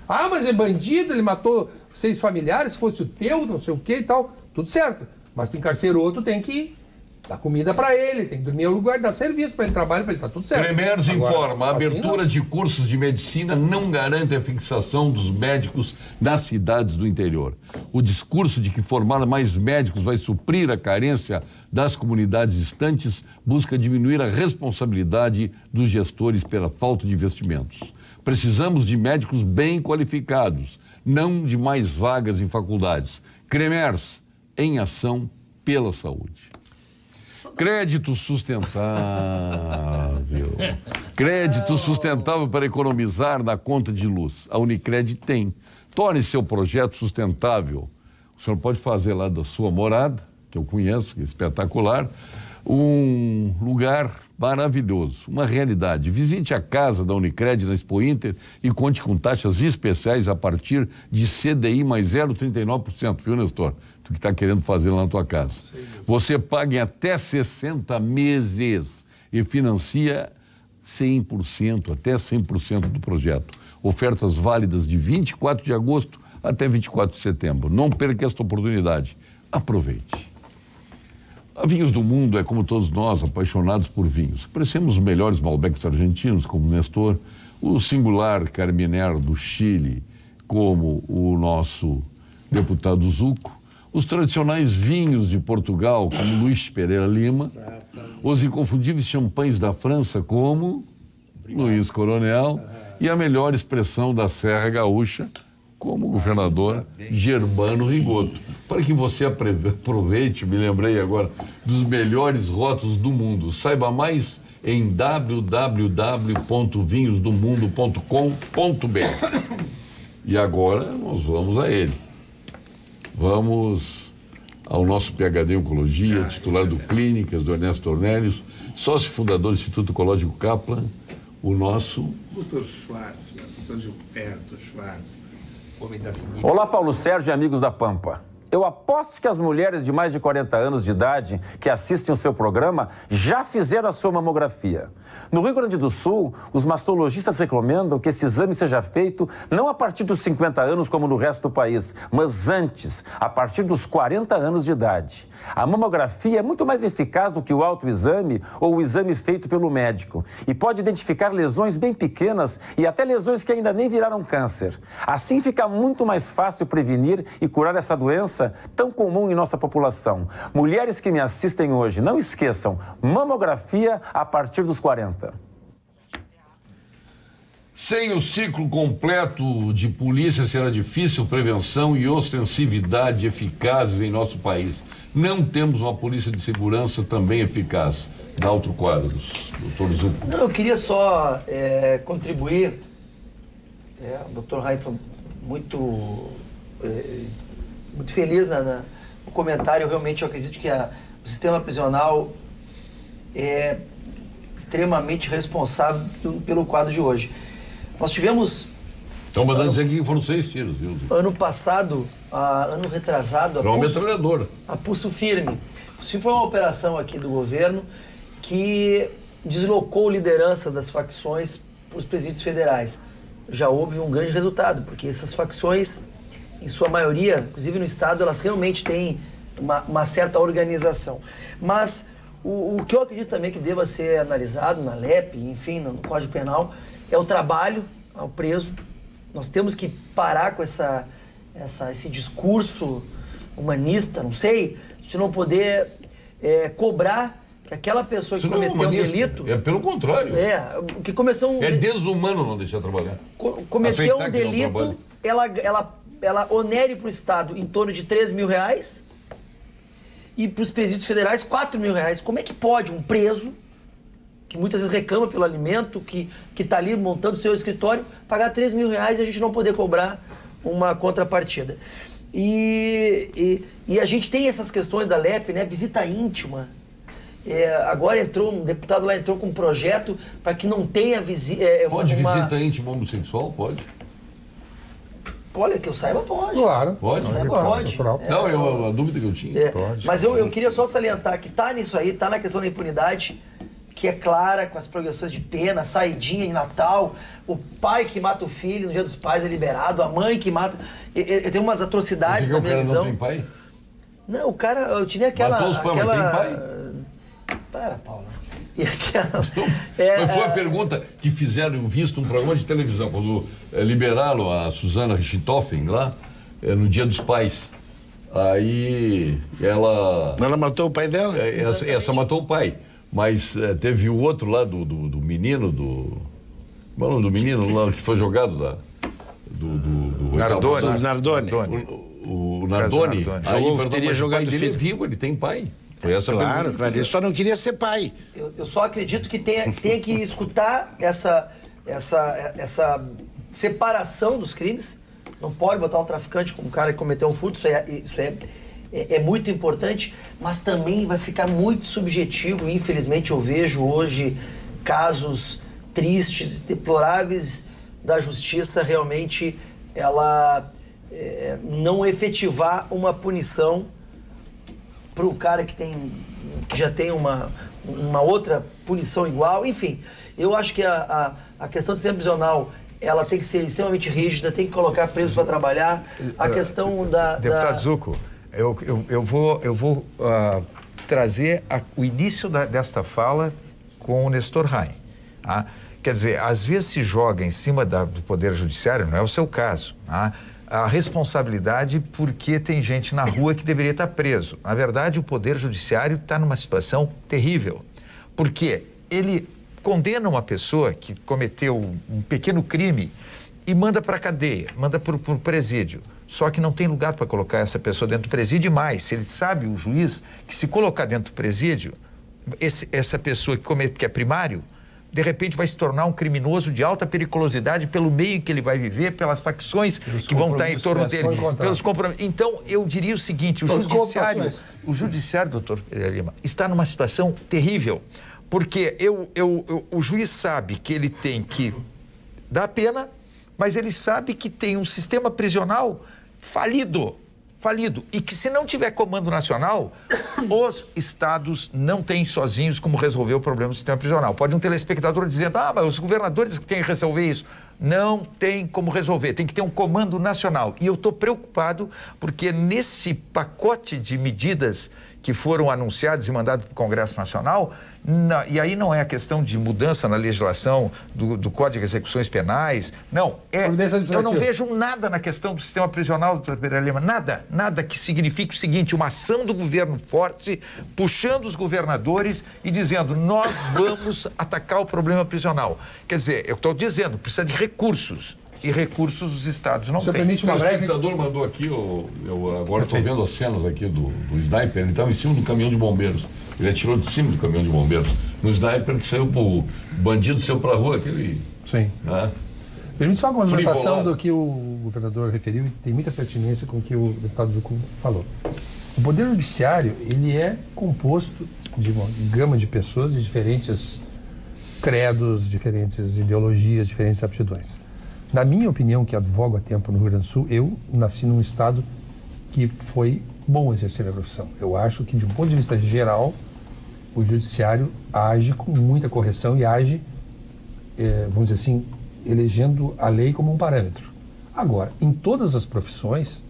Ah, mas é bandido, ele matou 6 familiares, se fosse o teu, não sei o que e tal, tudo certo. Mas tu encarcerou, tu tem que dar comida para ele, tem que dormir em um lugar, dar serviço para ele, trabalho para ele, tá tudo certo. Cremers informa, a assim abertura de cursos de medicina não garante a fixação dos médicos nas cidades do interior. O discurso de que formar mais médicos vai suprir a carência das comunidades distantes busca diminuir a responsabilidade dos gestores pela falta de investimentos. Precisamos de médicos bem qualificados, não de mais vagas em faculdades. Cremers, em ação pela saúde. Crédito sustentável. Crédito sustentável para economizar na conta de luz. A Unicred tem. Torne seu projeto sustentável. O senhor pode fazer lá da sua morada, que eu conheço, que é espetacular, um lugar maravilhoso, uma realidade. Visite a casa da Unicred na Expo Inter e conte com taxas especiais a partir de CDI mais 0,39%, viu, Nestor? Tu que está querendo fazer lá na tua casa. Você paga em até 60 meses e financia 100%, até 100% do projeto. Ofertas válidas de 24 de agosto até 24 de setembro. Não perca esta oportunidade. Aproveite. A Vinhos do Mundo é como todos nós, apaixonados por vinhos. Apreciamos os melhores Malbecs argentinos, como o Nestor, o singular Carmener do Chile, como o nosso deputado Zucco, os tradicionais vinhos de Portugal, como Luís Pereira Lima, os inconfundíveis champanhes da França, como Luiz Coronel, e a melhor expressão da Serra Gaúcha, como o governador Germano Rigoto. Para que você aproveite, me lembrei agora, dos melhores rótulos do mundo. Saiba mais em www.vinhosdomundo.com.br. E agora nós vamos a ele. Vamos ao nosso PhD em Oncologia, titular do Clínicas, do Ernesto Ornélios, sócio fundador do Instituto Ecológico Kaplan, o nosso... Dr. Schwartzman, Dr. Gilberto Schwartzman, homem da avenida. Olá, Paulo Sérgio e amigos da Pampa. Eu aposto que as mulheres de mais de 40 anos de idade que assistem o seu programa já fizeram a sua mamografia. No Rio Grande do Sul, os mastologistas recomendam que esse exame seja feito não a partir dos 50 anos como no resto do país, mas antes, a partir dos 40 anos de idade. A mamografia é muito mais eficaz do que o autoexame ou o exame feito pelo médico e pode identificar lesões bem pequenas e até lesões que ainda nem viraram câncer. Assim fica muito mais fácil prevenir e curar essa doença tão comum em nossa população. Mulheres que me assistem hoje, não esqueçam, mamografia a partir dos 40. Sem o ciclo completo de polícia será difícil prevenção e ostensividade eficazes em nosso país. Não temos uma polícia de segurança também eficaz. Daltro Quadros, doutor Zucco. Não, eu queria só contribuir. O doutor Raifa muito feliz no comentário. Realmente eu acredito que o sistema prisional é extremamente responsável pelo quadro de hoje. Nós tivemos... Estão mandando dizer que foram 6 tiros, viu? Ano passado, ano retrasado... Era uma metralhadora. A Pulso Firme. Isso foi uma operação aqui do governo que deslocou liderança das facções para os presídios federais. Já houve um grande resultado, porque essas facções, em sua maioria, inclusive no Estado, elas realmente têm uma certa organização. Mas o que eu acredito também que deva ser analisado na LEP, enfim, no Código Penal, é o trabalho ao preso. Nós temos que parar com esse discurso humanista, não sei, de não poder cobrar que aquela pessoa que cometeu um delito... É pelo contrário. Que começou É desumano não deixar trabalhar. Cometeu um delito, ela onere para o Estado em torno de R$3 mil e para os presídios federais R$4.000. Como é que pode um preso, que muitas vezes reclama pelo alimento, que está ali montando o seu escritório, pagar R$3.000 e a gente não poder cobrar uma contrapartida? E a gente tem essas questões da LEP, né? Visita íntima. Agora um deputado lá entrou com um projeto para que não tenha visita. Pode visita íntima homossexual? Pode? Olha, que eu saiba, pode. Claro. Pode? Que eu saiba, pode. Não, a dúvida que eu tinha. Pode. Mas eu queria só salientar que tá nisso aí, tá na questão da impunidade, que é clara, com as progressões de pena, saidinha em Natal, o pai que mata o filho no Dia dos Pais é liberado, a mãe que mata... Tem umas atrocidades na minha visão. Não tem pai? Não, o cara, eu tinha aquela... Matou os pais, mas tem pai? Para, Paulo. E aquela... Mas foi a pergunta que fizeram, eu visto um programa de televisão, quando liberaram a Suzana Richthofen lá, no Dia dos Pais. Aí ela... Ela matou o pai dela? Essa matou o pai. Mas teve o outro lá do menino, Qual é o nome do menino lá que foi jogado do Nardoni. O Nardoni. Aí teria jogado o filho. É vivo, ele tem pai. Foi essa claro, ele só não queria ser pai. Eu só acredito que tenha que escutar essa separação dos crimes. Não pode botar um traficante como um cara que cometeu um furto, isso é muito importante, mas também vai ficar muito subjetivo. Infelizmente, eu vejo hoje casos tristes, deploráveis da justiça realmente ela não efetivar uma punição para o cara que já tem uma outra punição igual. Enfim, eu acho que a questão do sistema prisional ela tem que ser extremamente rígida, tem que colocar preso para trabalhar. A questão Deputado Zucco, eu vou trazer o início desta fala com o Nestor Rain. Tá? Quer dizer, às vezes se joga em cima do Poder Judiciário, não é o seu caso, tá? A responsabilidade porque tem gente na rua que deveria estar preso. Na verdade, o Poder Judiciário está numa situação terrível, porque ele condena uma pessoa que cometeu um pequeno crime e manda para a cadeia, manda para o presídio. Só que não tem lugar para colocar essa pessoa dentro do presídio. E mais, ele sabe, o juiz, que se colocar dentro do presídio, essa pessoa que é primário, de repente vai se tornar um criminoso de alta periculosidade pelo meio em que ele vai viver, pelas facções que vão estar em torno dele, pelos compromissos. Então, eu diria o seguinte, o judiciário, doutor Pereira Lima, está numa situação terrível, porque o juiz sabe que ele tem que dar pena, mas ele sabe que tem um sistema prisional falido, e que se não tiver comando nacional, os estados não têm sozinhos como resolver o problema do sistema prisional. Pode um telespectador dizendo, mas os governadores que têm que resolver isso. Não tem como resolver, tem que ter um comando nacional. E eu estou preocupado porque nesse pacote de medidas que foram anunciadas e mandadas para o Congresso Nacional, e aí não é a questão de mudança na legislação do Código de Execuções Penais, não, eu não vejo nada na questão do sistema prisional, doutor Pereira Lima, nada que signifique o seguinte, uma ação do governo forte, puxando os governadores e dizendo, nós vamos atacar o problema prisional. Quer dizer, eu estou dizendo, precisa de recursos. E recursos os estados não têm. O espectador mandou aqui, eu agora estou vendo as cenas aqui do sniper, ele estava em cima do caminhão de bombeiros. Ele atirou de cima do caminhão de bombeiros. No sniper que saiu o bandido saiu para a rua, aquele... Sim. Permite só uma complementação do que o governador referiu, e tem muita pertinência com o que o deputado Zucco falou. O Poder Judiciário, ele é composto de uma gama de pessoas de diferentes credos, diferentes ideologias, diferentes aptidões. Na minha opinião, que advogo há tempo no Rio Grande do Sul, eu nasci num estado que foi bom exercer a profissão. Eu acho que, de um ponto de vista geral, o judiciário age com muita correção e age, vamos dizer assim, elegendo a lei como um parâmetro. Agora, em todas as profissões,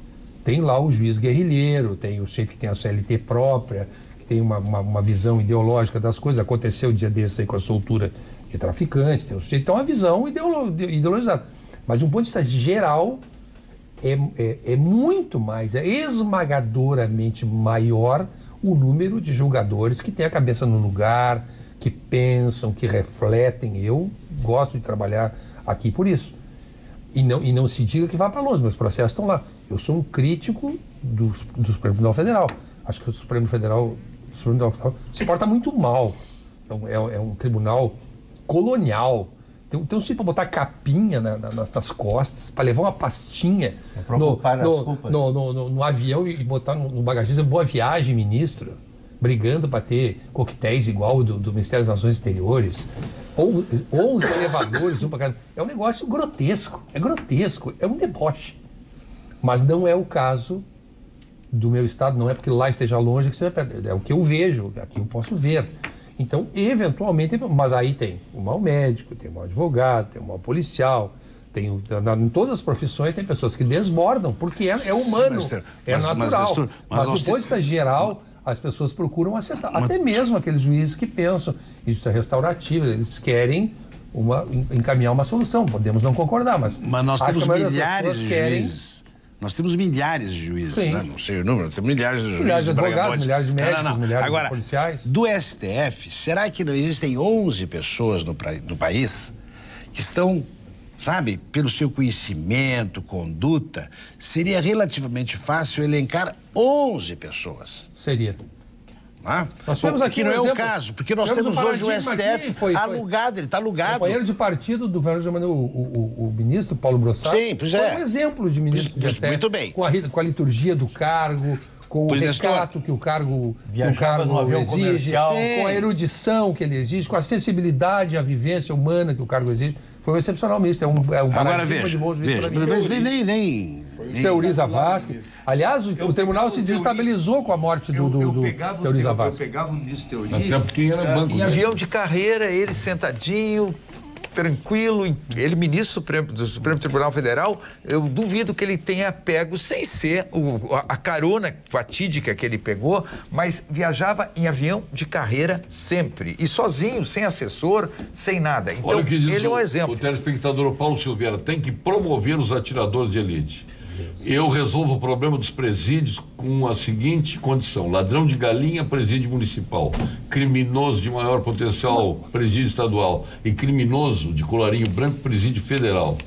tem lá o juiz guerrilheiro, tem o sujeito que tem a CLT própria, que tem uma visão ideológica das coisas. Aconteceu o dia desses aí com a soltura de traficantes, tem o sujeito que tem uma visão ideologizada. Mas de um ponto de vista geral, é muito mais, é esmagadoramente maior o número de julgadores que têm a cabeça no lugar, que pensam, que refletem. Eu gosto de trabalhar aqui por isso. E não se diga que vá para longe, meus processos estão lá. Eu sou um crítico do Supremo Tribunal Federal. Acho que o Supremo Tribunal Federal se porta muito mal. Então, é um tribunal colonial, Tem um sítio para botar capinha nas costas, para levar uma pastinha no avião e botar no bagageiro. Boa viagem, ministro. Brigando para ter coquetéis igual do Ministério das Relações Exteriores. 11 elevadores, um para cada. É um negócio grotesco. É grotesco. É um deboche. Mas não é o caso do meu estado. Não é porque lá esteja longe que você vai perder. É o que eu vejo. Aqui eu posso ver. Então, eventualmente, mas aí tem um mau médico, tem um mau advogado, tem um mau policial, em todas as profissões tem pessoas que desbordam, porque é humano, é natural. Mas do ponto de vista geral, as pessoas procuram acertar. Até mesmo aqueles juízes que pensam, isso é restaurativo, eles querem encaminhar uma solução. Podemos não concordar, mas nós temos milhares de juízes. Nós temos milhares de juízes, né? Não sei o número, temos milhares de juízes. Milhares de advogados, milhares de médicos, milhares de policiais. Do STF, será que não existem 11 pessoas no país que estão, sabe, pelo seu conhecimento, conduta, seria relativamente fácil elencar 11 pessoas? Seria. Nós temos aqui não é o caso, porque nós temos hoje o STF alugado, ele está alugado. Companheiro de partido do Fernando Germano, o ministro Paulo Brossard. Sim, pois é. Foi um exemplo de ministro do STF. Muito bem. Com a liturgia do cargo, com o recato que o cargo exige, com a erudição que ele exige, com a sensibilidade à vivência humana que o cargo exige. Foi um excepcional ministro, é um paradigma de bom juiz para mim. Mas nem Teoriza Vasquez. Aliás, o tribunal se desestabilizou com a morte do Teoriza Vasquez. Eu pegava o ministro Teori. Até porque era banco. Em avião de carreira, ele sentadinho, tranquilo, ele ministro do Supremo Tribunal Federal, eu duvido que ele tenha pego, sem ser a carona fatídica que ele pegou, mas viajava em avião de carreira sempre, e sozinho, sem assessor, sem nada. Então, ele é um exemplo. O telespectador Paulo Silveira tem que promover os atiradores de elite. Eu resolvo o problema dos presídios com a seguinte condição: ladrão de galinha, presídio municipal; criminoso de maior potencial, presídio estadual; e criminoso de colarinho branco, presídio federal.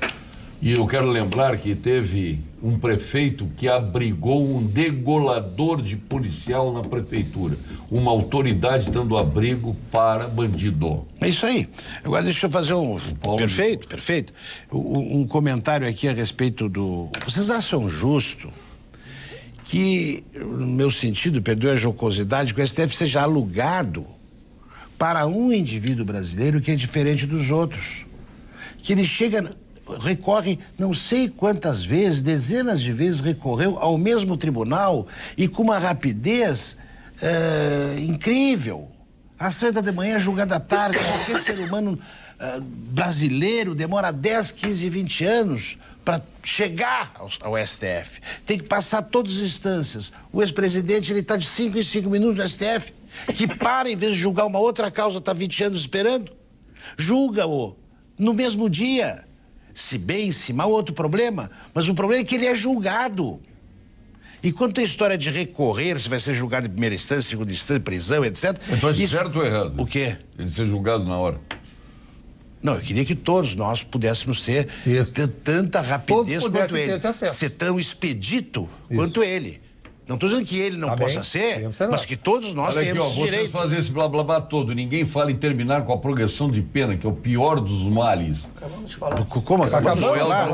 E eu quero lembrar que teve um prefeito que abrigou um degolador de policial na prefeitura. Uma autoridade dando abrigo para bandido. É isso aí. Agora deixa eu fazer perfeito. Um comentário aqui a respeito do... Vocês acham justo que, no meu sentido, perdoe a jocosidade, que o STF seja alugado para um indivíduo brasileiro que é diferente dos outros? Que ele recorre não sei quantas vezes, dezenas de vezes recorreu ao mesmo tribunal e com uma rapidez incrível. Às 6 da manhã, julgada à tarde. Qualquer ser humano brasileiro demora 10, 15, 20 anos para chegar ao STF. Tem que passar todas as instâncias. O ex-presidente, ele está de 5 em 5 minutos no STF, que para, em vez de julgar uma outra causa, está 20 anos esperando. Julga-o no mesmo dia. Se bem, se mal, outro problema, mas o problema é que ele é julgado. E quanto à história de recorrer, se vai ser julgado em primeira instância, segunda instância, prisão, etc. Então, certo ou errado? O quê? Ele ser julgado na hora. Não, eu queria que todos nós pudéssemos ter tanta rapidez quanto ele. Ser tão expedito quanto ele. Não estou dizendo que ele não possa ser, mas que todos nós tenhamos esse direito. Vocês fazem esse blá blá blá todo. Ninguém fala em terminar com a progressão de pena, que é o pior dos males. Acabamos de falar. Como acabamos de falar?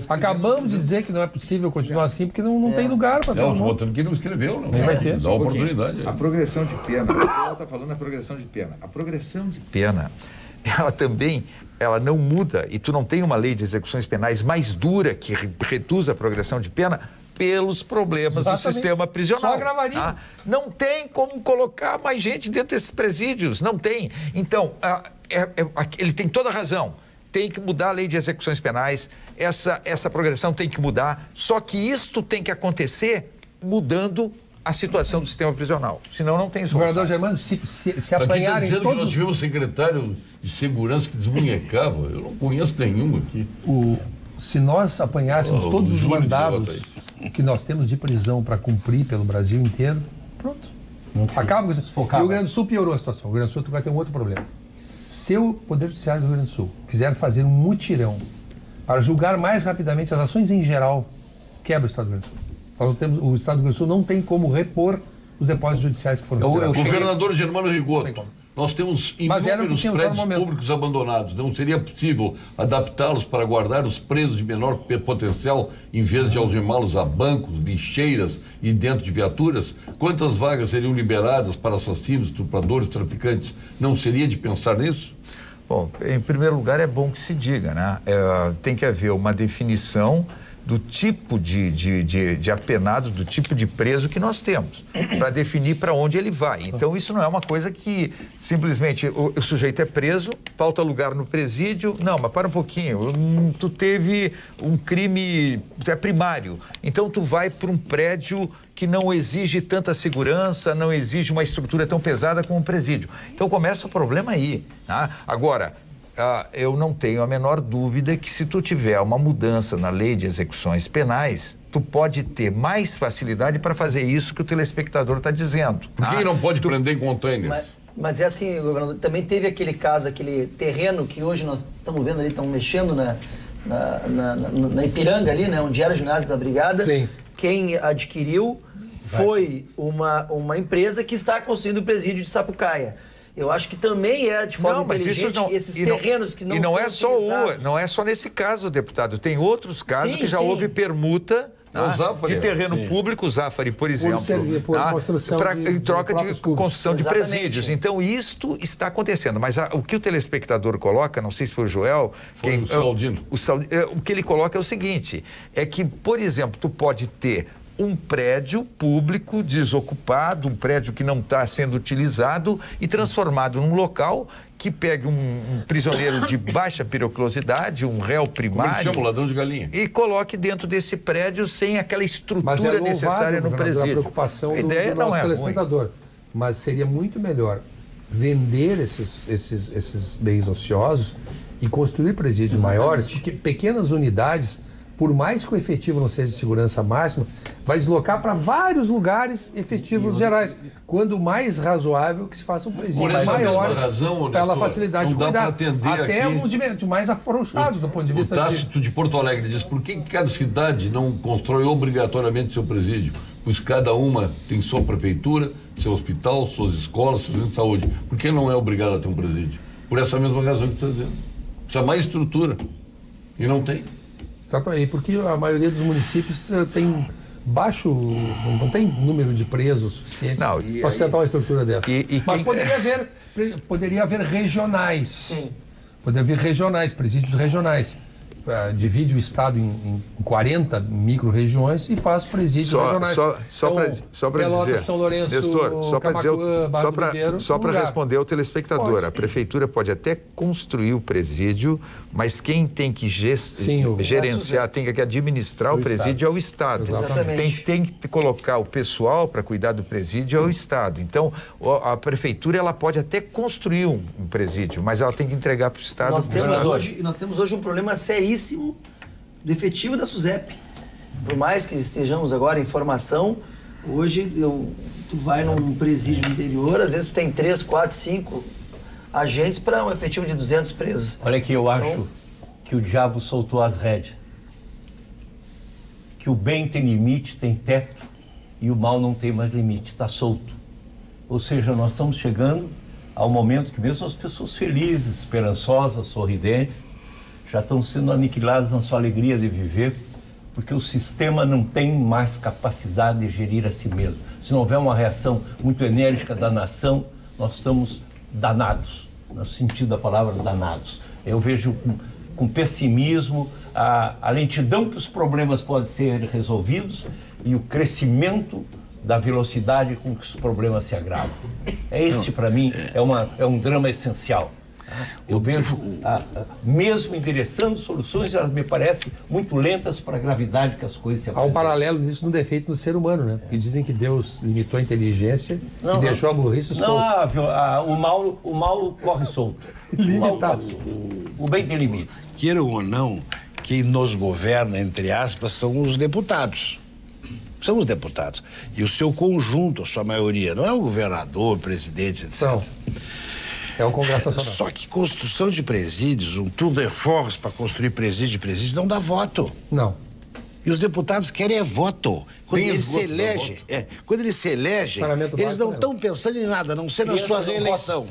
Acabamos de dizer que não é possível continuar assim, porque não tem lugar para todo mundo. Votando que não escreveu, não. Nem vai ter. Dá oportunidade. A progressão de pena, ela está falando da progressão de pena. A progressão de pena, ela não muda, e tu não tem uma lei de execuções penais mais dura que reduz a progressão de pena pelos problemas do sistema prisional. Só agravaria. Não tem como colocar mais gente dentro desses presídios, não tem. Então, ele tem toda a razão. Tem que mudar a lei de execuções penais, essa progressão tem que mudar, só que isto tem que acontecer mudando a situação do sistema prisional, senão não tem solução. Governador Germano, se apanharem todos... todos... que nós tivemos um secretário de segurança que desmunhecava, eu não conheço nenhum aqui. Se nós apanhássemos todos os mandados que nós temos de prisão para cumprir pelo Brasil inteiro, pronto. Acaba com isso. E o Rio Grande do Sul piorou a situação. O Rio Grande do Sul vai ter um outro problema. Se o Poder Judiciário do Rio Grande do Sul quiser fazer um mutirão para julgar mais rapidamente as ações em geral, quebra o Estado do Rio Grande do Sul. O Estado do Rio Grande do Sul não tem como repor os depósitos judiciais que foram retirados. O governador Germano Rigoto Nós temos Mas era o que inúmeros tínhamos no prédios momento. públicos abandonados. Não seria possível adaptá-los para guardar os presos de menor potencial, em vez de algemá-los a bancos, lixeiras e dentro de viaturas? Quantas vagas seriam liberadas para assassinos, estupradores, traficantes? Não seria de pensar nisso? Bom, em primeiro lugar, é bom que se diga, né? Tem que haver uma definição do tipo de apenado, do tipo de preso que nós temos, para definir para onde ele vai. Então, isso não é uma coisa que simplesmente o sujeito é preso, falta lugar no presídio. Não, mas para um pouquinho, tu teve um crime, tu é primário, então tu vai para um prédio que não exige tanta segurança, não exige uma estrutura tão pesada como um presídio. Então, começa o problema aí, tá? Agora, eu não tenho a menor dúvida que se tu tiver uma mudança na lei de execuções penais, tu pode ter mais facilidade para fazer isso que o telespectador está dizendo. Por que não pode prender em containers? Mas é assim, governador, também teve aquele caso, aquele terreno que hoje nós estamos vendo ali, estão mexendo na Ipiranga ali, né, onde era o ginásio da Brigada. Sim. Quem adquiriu foi uma empresa que está construindo o presídio de Sapucaia. Eu acho que também é de forma inteligente esses terrenos que não são utilizados. Não é só nesse caso, deputado. Tem outros casos que já houve permuta de terreno público, o Zafari, por exemplo, em troca de construção de presídios. Então, isto está acontecendo. Mas o que o telespectador coloca, não sei se foi o Joel... O Saldino. O que ele coloca é o seguinte, é que, por exemplo, tu pode ter um prédio público desocupado, um prédio que não está sendo utilizado e transformado num local que pegue um prisioneiro de baixa periculosidade, um réu primário... Como chama o ladrão de galinha? E coloque dentro desse prédio sem aquela estrutura necessária no presídio. A preocupação a ideia do não nosso é telespectador. Mas seria muito melhor vender esses bens ociosos e construir presídios maiores, porque pequenas unidades, por mais que o efetivo não seja de segurança máxima, vai deslocar para vários lugares efetivos gerais. Quando mais razoável que se façam presídios maiores, pela facilidade de cuidar. Até alguns de mais afrouxados do ponto de vista... O Tácito de Porto Alegre diz, por que cada cidade não constrói obrigatoriamente seu presídio? Pois cada uma tem sua prefeitura, seu hospital, suas escolas, seu centro de saúde. Por que não é obrigado a ter um presídio? Por essa mesma razão que você está dizendo. Precisa mais estrutura. E não tem. Exatamente, porque a maioria dos municípios tem não tem número de presos suficiente para sustentar uma estrutura dessa. Mas poderia haver regionais. Sim. Poderia haver regionais, presídios regionais. Divide o estado em 40 micro-regiões e faz presídios regionais. Só para dizer, São Lourenço, Nestor, só para responder ao telespectador, a prefeitura pode até construir o presídio, mas quem tem que gerenciar, tem que administrar o presídio é o Estado. Tem que colocar o pessoal para cuidar do presídio é o Estado. Então, a prefeitura ela pode até construir um presídio, mas ela tem que entregar para o Estado. Nós temos hoje um problema seríssimo do efetivo da SUSEP. Por mais que estejamos agora em formação, hoje tu vai num presídio do interior, às vezes tu tem 3, 4, 5 agentes para um efetivo de 200 presos. Olha aqui, eu acho que o diabo soltou as rédeas. Que o bem tem limite, tem teto, e o mal não tem mais limite, está solto. Ou seja, nós estamos chegando ao momento que mesmo as pessoas felizes, esperançosas, sorridentes, já estão sendo aniquiladas na sua alegria de viver, porque o sistema não tem mais capacidade de gerir a si mesmo. Se não houver uma reação muito enérgica da nação, nós estamos danados, no sentido da palavra danados. Eu vejo com pessimismo a lentidão que os problemas podem ser resolvidos e o crescimento da velocidade com que os problemas se agravam. Este, para mim, é um drama essencial. Eu vejo, mesmo endereçando soluções, elas me parecem muito lentas para a gravidade que as coisas se apresentam. Há um paralelo nisso no defeito do ser humano, né? Porque dizem que Deus limitou a inteligência e deixou a burrice solta. O mal corre solto. Limitado. O bem tem limites. Queiram ou não, quem nos governa, entre aspas, são os deputados. São os deputados. E o seu conjunto, a sua maioria, não é o governador, o presidente, etc. Não. É o Congresso Nacional. Só que construção de presídios, um tour de force para construir presídio não dá voto. Não. E os deputados querem é voto. Quando eles se elegem, eles não estão pensando em nada, a não ser na sua reeleição.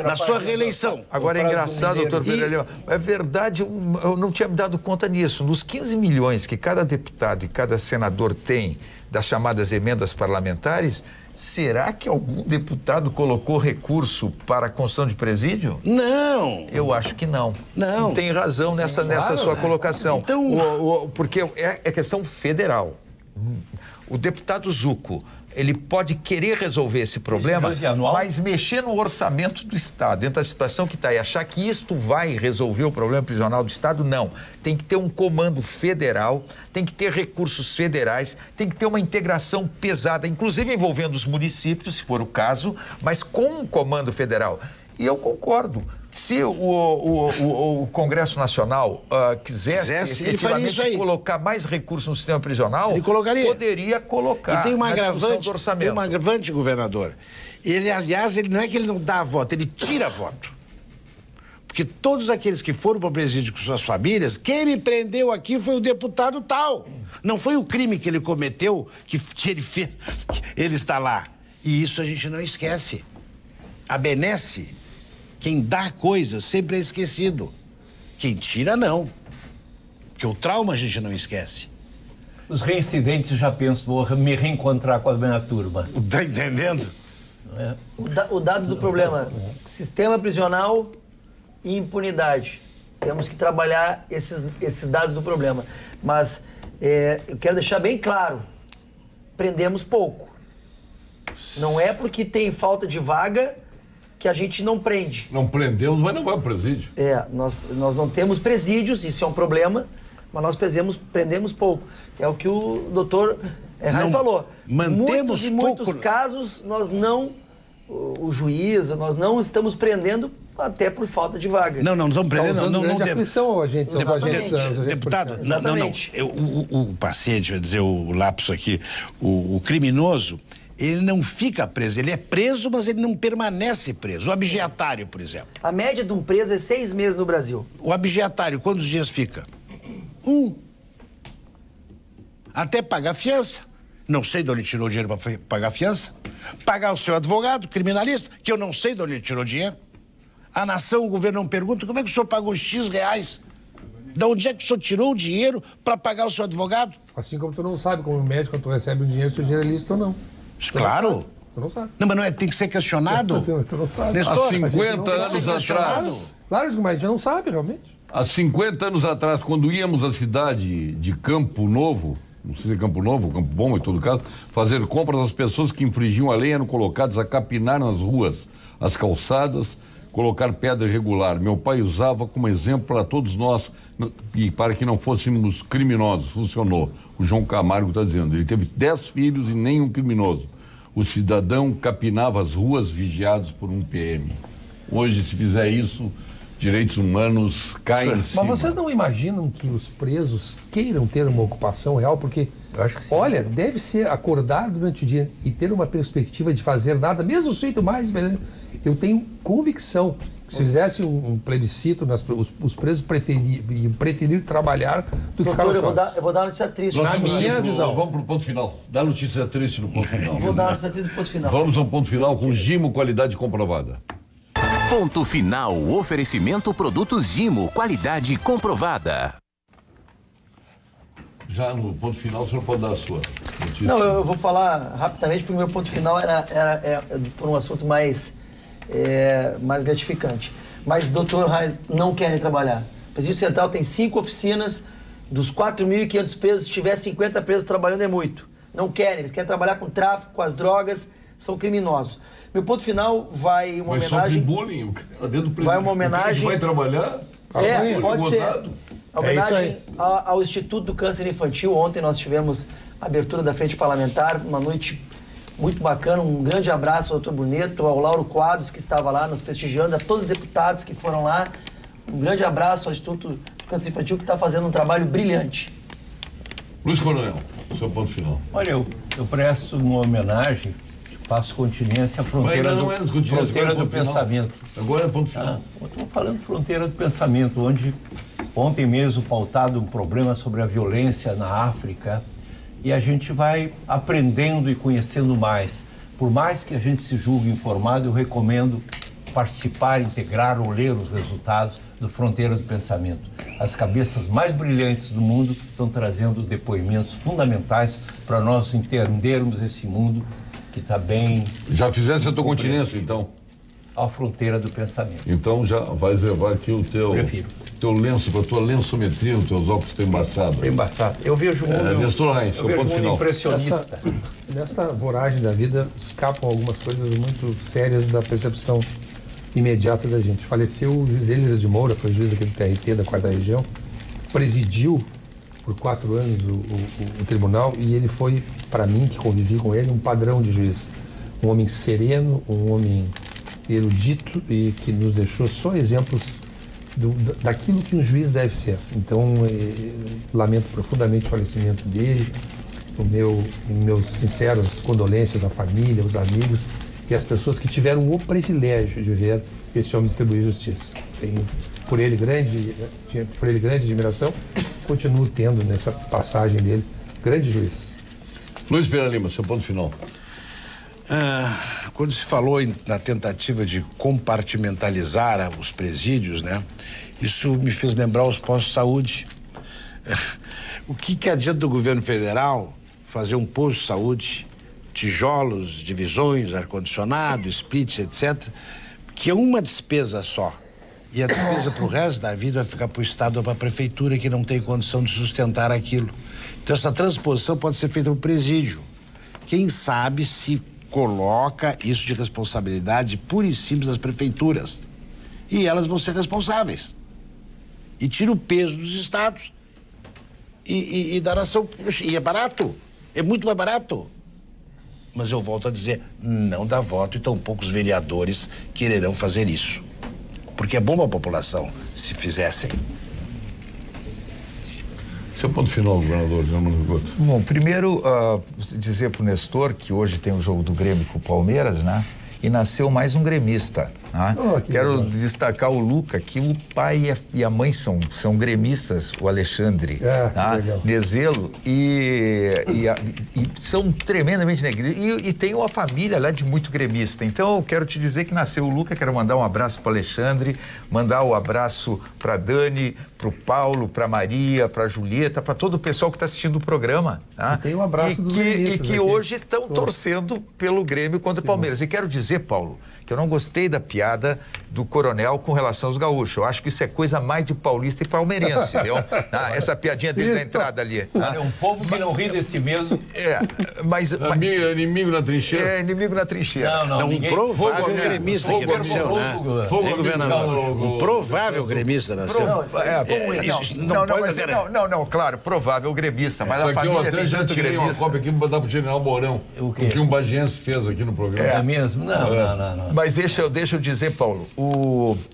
Na sua reeleição. Agora é engraçado, doutor Pereira Lima, é verdade, eu não tinha me dado conta nisso. Nos 15 milhões que cada deputado e cada senador tem das chamadas emendas parlamentares, será que algum deputado colocou recurso para a construção de presídio? Não. Eu acho que não. Não. Tem razão nessa sua colocação. Então... porque é questão federal. O deputado Zucco, ele pode querer resolver esse problema, mas mexer no orçamento do Estado, dentro da situação que está, e achar que isto vai resolver o problema prisional do Estado, não. Tem que ter um comando federal, tem que ter recursos federais, tem que ter uma integração pesada, inclusive envolvendo os municípios, se for o caso, mas com um comando federal. E eu concordo. Se o Congresso Nacional quisesse efetivamente colocar mais recursos no sistema prisional, ele colocaria. Poderia colocar. E tem uma agravante, governador. Ele, aliás, não é que ele não dá voto, ele tira voto. Porque todos aqueles que foram para o presídio com suas famílias, quem me prendeu aqui foi o deputado tal. Não foi o crime que ele cometeu, que ele fez, que ele está lá. E isso a gente não esquece. A benesse, quem dá coisas sempre é esquecido. Quem tira, não. Porque o trauma a gente não esquece. Os reincidentes já pensam, vou me reencontrar com a minha turma. Tá entendendo? É. O dado do problema, sistema prisional e impunidade. Temos que trabalhar esses dados do problema. Mas eu quero deixar bem claro, prendemos pouco. Não é porque tem falta de vaga que a gente não prende. Não prendemos, mas não vai ao presídio. Nós não temos presídios, isso é um problema, mas nós prendemos pouco. É o que o doutor Raio falou. Mantemos muitos casos, nós não, o juiz, nós não estamos prendendo até por falta de vaga. Não estamos prendendo, não aflição, gente. Deputado, não. O paciente, vai dizer o lapso aqui, o criminoso, ele não fica preso, ele é preso, mas ele não permanece preso. O abjeatário, por exemplo. A média de um preso é 6 meses no Brasil. O abjeatário, quantos dias fica? 1. Até pagar fiança. Não sei de onde ele tirou o dinheiro para pagar a fiança. Pagar o seu advogado, criminalista, que eu não sei de onde ele tirou o dinheiro. A nação, o governo não pergunta, como é que o senhor pagou X reais? De onde é que o senhor tirou o dinheiro para pagar o seu advogado? Assim como tu não sabe, como médico, quando tu recebe o dinheiro, se o dinheiro é lícito ou não. Claro. Tu não sabe. Não, mas tem que ser questionado. Tu não sabe. Nestor, há 50 anos atrás. Claro, mas a gente não sabe realmente. Há 50 anos atrás, quando íamos à cidade de Campo Novo, não sei se é Campo Novo, Campo Bom, em todo caso, fazer compras, as pessoas que infringiam a lei eram colocadas a capinar nas ruas, as calçadas, colocar pedra irregular. Meu pai usava como exemplo para todos nós e para que não fôssemos criminosos. Funcionou. O João Camargo está dizendo. Ele teve 10 filhos e nenhum criminoso. O cidadão capinava as ruas vigiados por um PM. Hoje, se fizer isso, direitos humanos caem em cima. Mas vocês não imaginam que os presos queiram ter uma ocupação real? Porque, eu acho que sim. Olha, deve ser acordar durante o dia e ter uma perspectiva de fazer nada, mesmo feito mais, eu tenho convicção que se fizesse um plebiscito, os presos preferir trabalhar do que ficar eu vou dar uma notícia triste. Na minha visão. Vamos para o ponto final. Dá notícia triste no ponto final. Vou dar uma notícia triste no ponto final. Vamos ao ponto final com Gimo, qualidade comprovada. Ponto final, oferecimento produtos Gimo, qualidade comprovada. Já no ponto final, o senhor pode dar a sua notícia. Não, eu vou falar rapidamente, porque o meu ponto final era por um assunto mais gratificante. Mas, doutor Raio, não querem trabalhar. O Presídio Central tem 5 oficinas, dos 4.500 presos, se tiver 50 presos trabalhando é muito. Não querem, eles querem trabalhar com tráfico, com as drogas, são criminosos. Meu ponto final vai uma homenagem... bullying, o cara dentro do presídio. Vai uma homenagem... Vai trabalhar? Pode ser. A homenagem ao Instituto do Câncer Infantil. Ontem nós tivemos a abertura da frente parlamentar, uma noite muito bacana. Um grande abraço ao Dr. Bruneto, ao Lauro Quadros, que estava lá nos prestigiando, a todos os deputados que foram lá. Um grande abraço ao Instituto do Câncer Infantil, que está fazendo um trabalho brilhante. Luiz Coronel, seu ponto final. Olha, eu presto uma homenagem, faço continência à fronteira do pensamento. Agora é ponto final. Eu estou falando fronteira do pensamento, onde Ontem mesmo pautado um problema sobre a violência na África, e a gente vai aprendendo e conhecendo mais. Por mais que a gente se julgue informado, eu recomendo participar, integrar ou ler os resultados do Fronteira do Pensamento. As cabeças mais brilhantes do mundo estão trazendo depoimentos fundamentais para nós entendermos esse mundo que está bem... Já fizesse a tua continência, então? A Fronteira do Pensamento. Então já vai levar aqui o teu lenço, para a tua lençometria, os teus óculos estão embaçados. Tem embaçado. Eu vejo o mundo... Nestor Reis, seu ponto final. Impressionista. Nesta voragem da vida, escapam algumas coisas muito sérias da percepção imediata da gente. Faleceu o juiz Elias de Moura, foi juiz aqui do TRT da 4ª Região, presidiu por 4 anos o tribunal, e ele foi, para mim, que convivi com ele, um padrão de juiz. Um homem sereno, um homem erudito, e que nos deixou só exemplos daquilo que um juiz deve ser. Então, lamento profundamente o falecimento dele, meus sinceros condolências à família, aos amigos e às pessoas que tiveram o privilégio de ver esse homem distribuir justiça. Tenho por ele grande admiração, continuo tendo nessa passagem dele, grande juiz. Luiz Pereira Lima, seu ponto final. Quando se falou na tentativa de compartimentalizar os presídios, né? Isso me fez lembrar os postos de saúde. O que adianta do governo federal fazer um posto de saúde, tijolos, divisões, ar-condicionado, splits, etc., que é uma despesa só. E a despesa para o resto da vida vai ficar para o Estado ou para a Prefeitura, que não tem condição de sustentar aquilo. Então, essa transposição pode ser feita no presídio. Quem sabe se coloca isso de responsabilidade pura e simples das prefeituras. E elas vão ser responsáveis. E tira o peso dos estados e da nação. E é barato. É muito mais barato. Mas eu volto a dizer, não dá voto e tão poucos vereadores quererão fazer isso. Porque é bom para a população se fizessem. Seu ponto final, governador. Bom, primeiro, dizer para o Nestor que hoje tem o jogo do Grêmio com o Palmeiras, né? E nasceu mais um gremista. Né? Quero destacar o Luca, que o pai e a mãe são gremistas, o Alexandre, Nezelo, e são tremendamente negros. E tem uma família lá de muito gremista. Então, eu quero te dizer que nasceu o Luca, quero mandar um abraço para o Alexandre, mandar um abraço para Dani, para o Paulo, para Maria, para Julieta, para todo o pessoal que está assistindo o programa. Tá? E tem um abraço dos gremistas. E que hoje estão torcendo pelo Grêmio contra o Palmeiras. E quero dizer, Paulo, que eu não gostei da piada do coronel com relação aos gaúchos. Eu acho que isso é coisa mais de paulista e palmeirense, viu? Essa piadinha dele na entrada ali. É um povo que não ri desse mesmo. Mas inimigo na trincheira. É, inimigo na trincheira. Não, um provável gremista que nasceu, né? Governador. Um provável gremista nasceu. Não, claro, provável gremista, mas a família tem tanto gremista. Uma cópia aqui para dar para o General Mourão. O que um bagiense fez aqui no programa. É mesmo? Não. Mas deixa eu dizer, Paulo,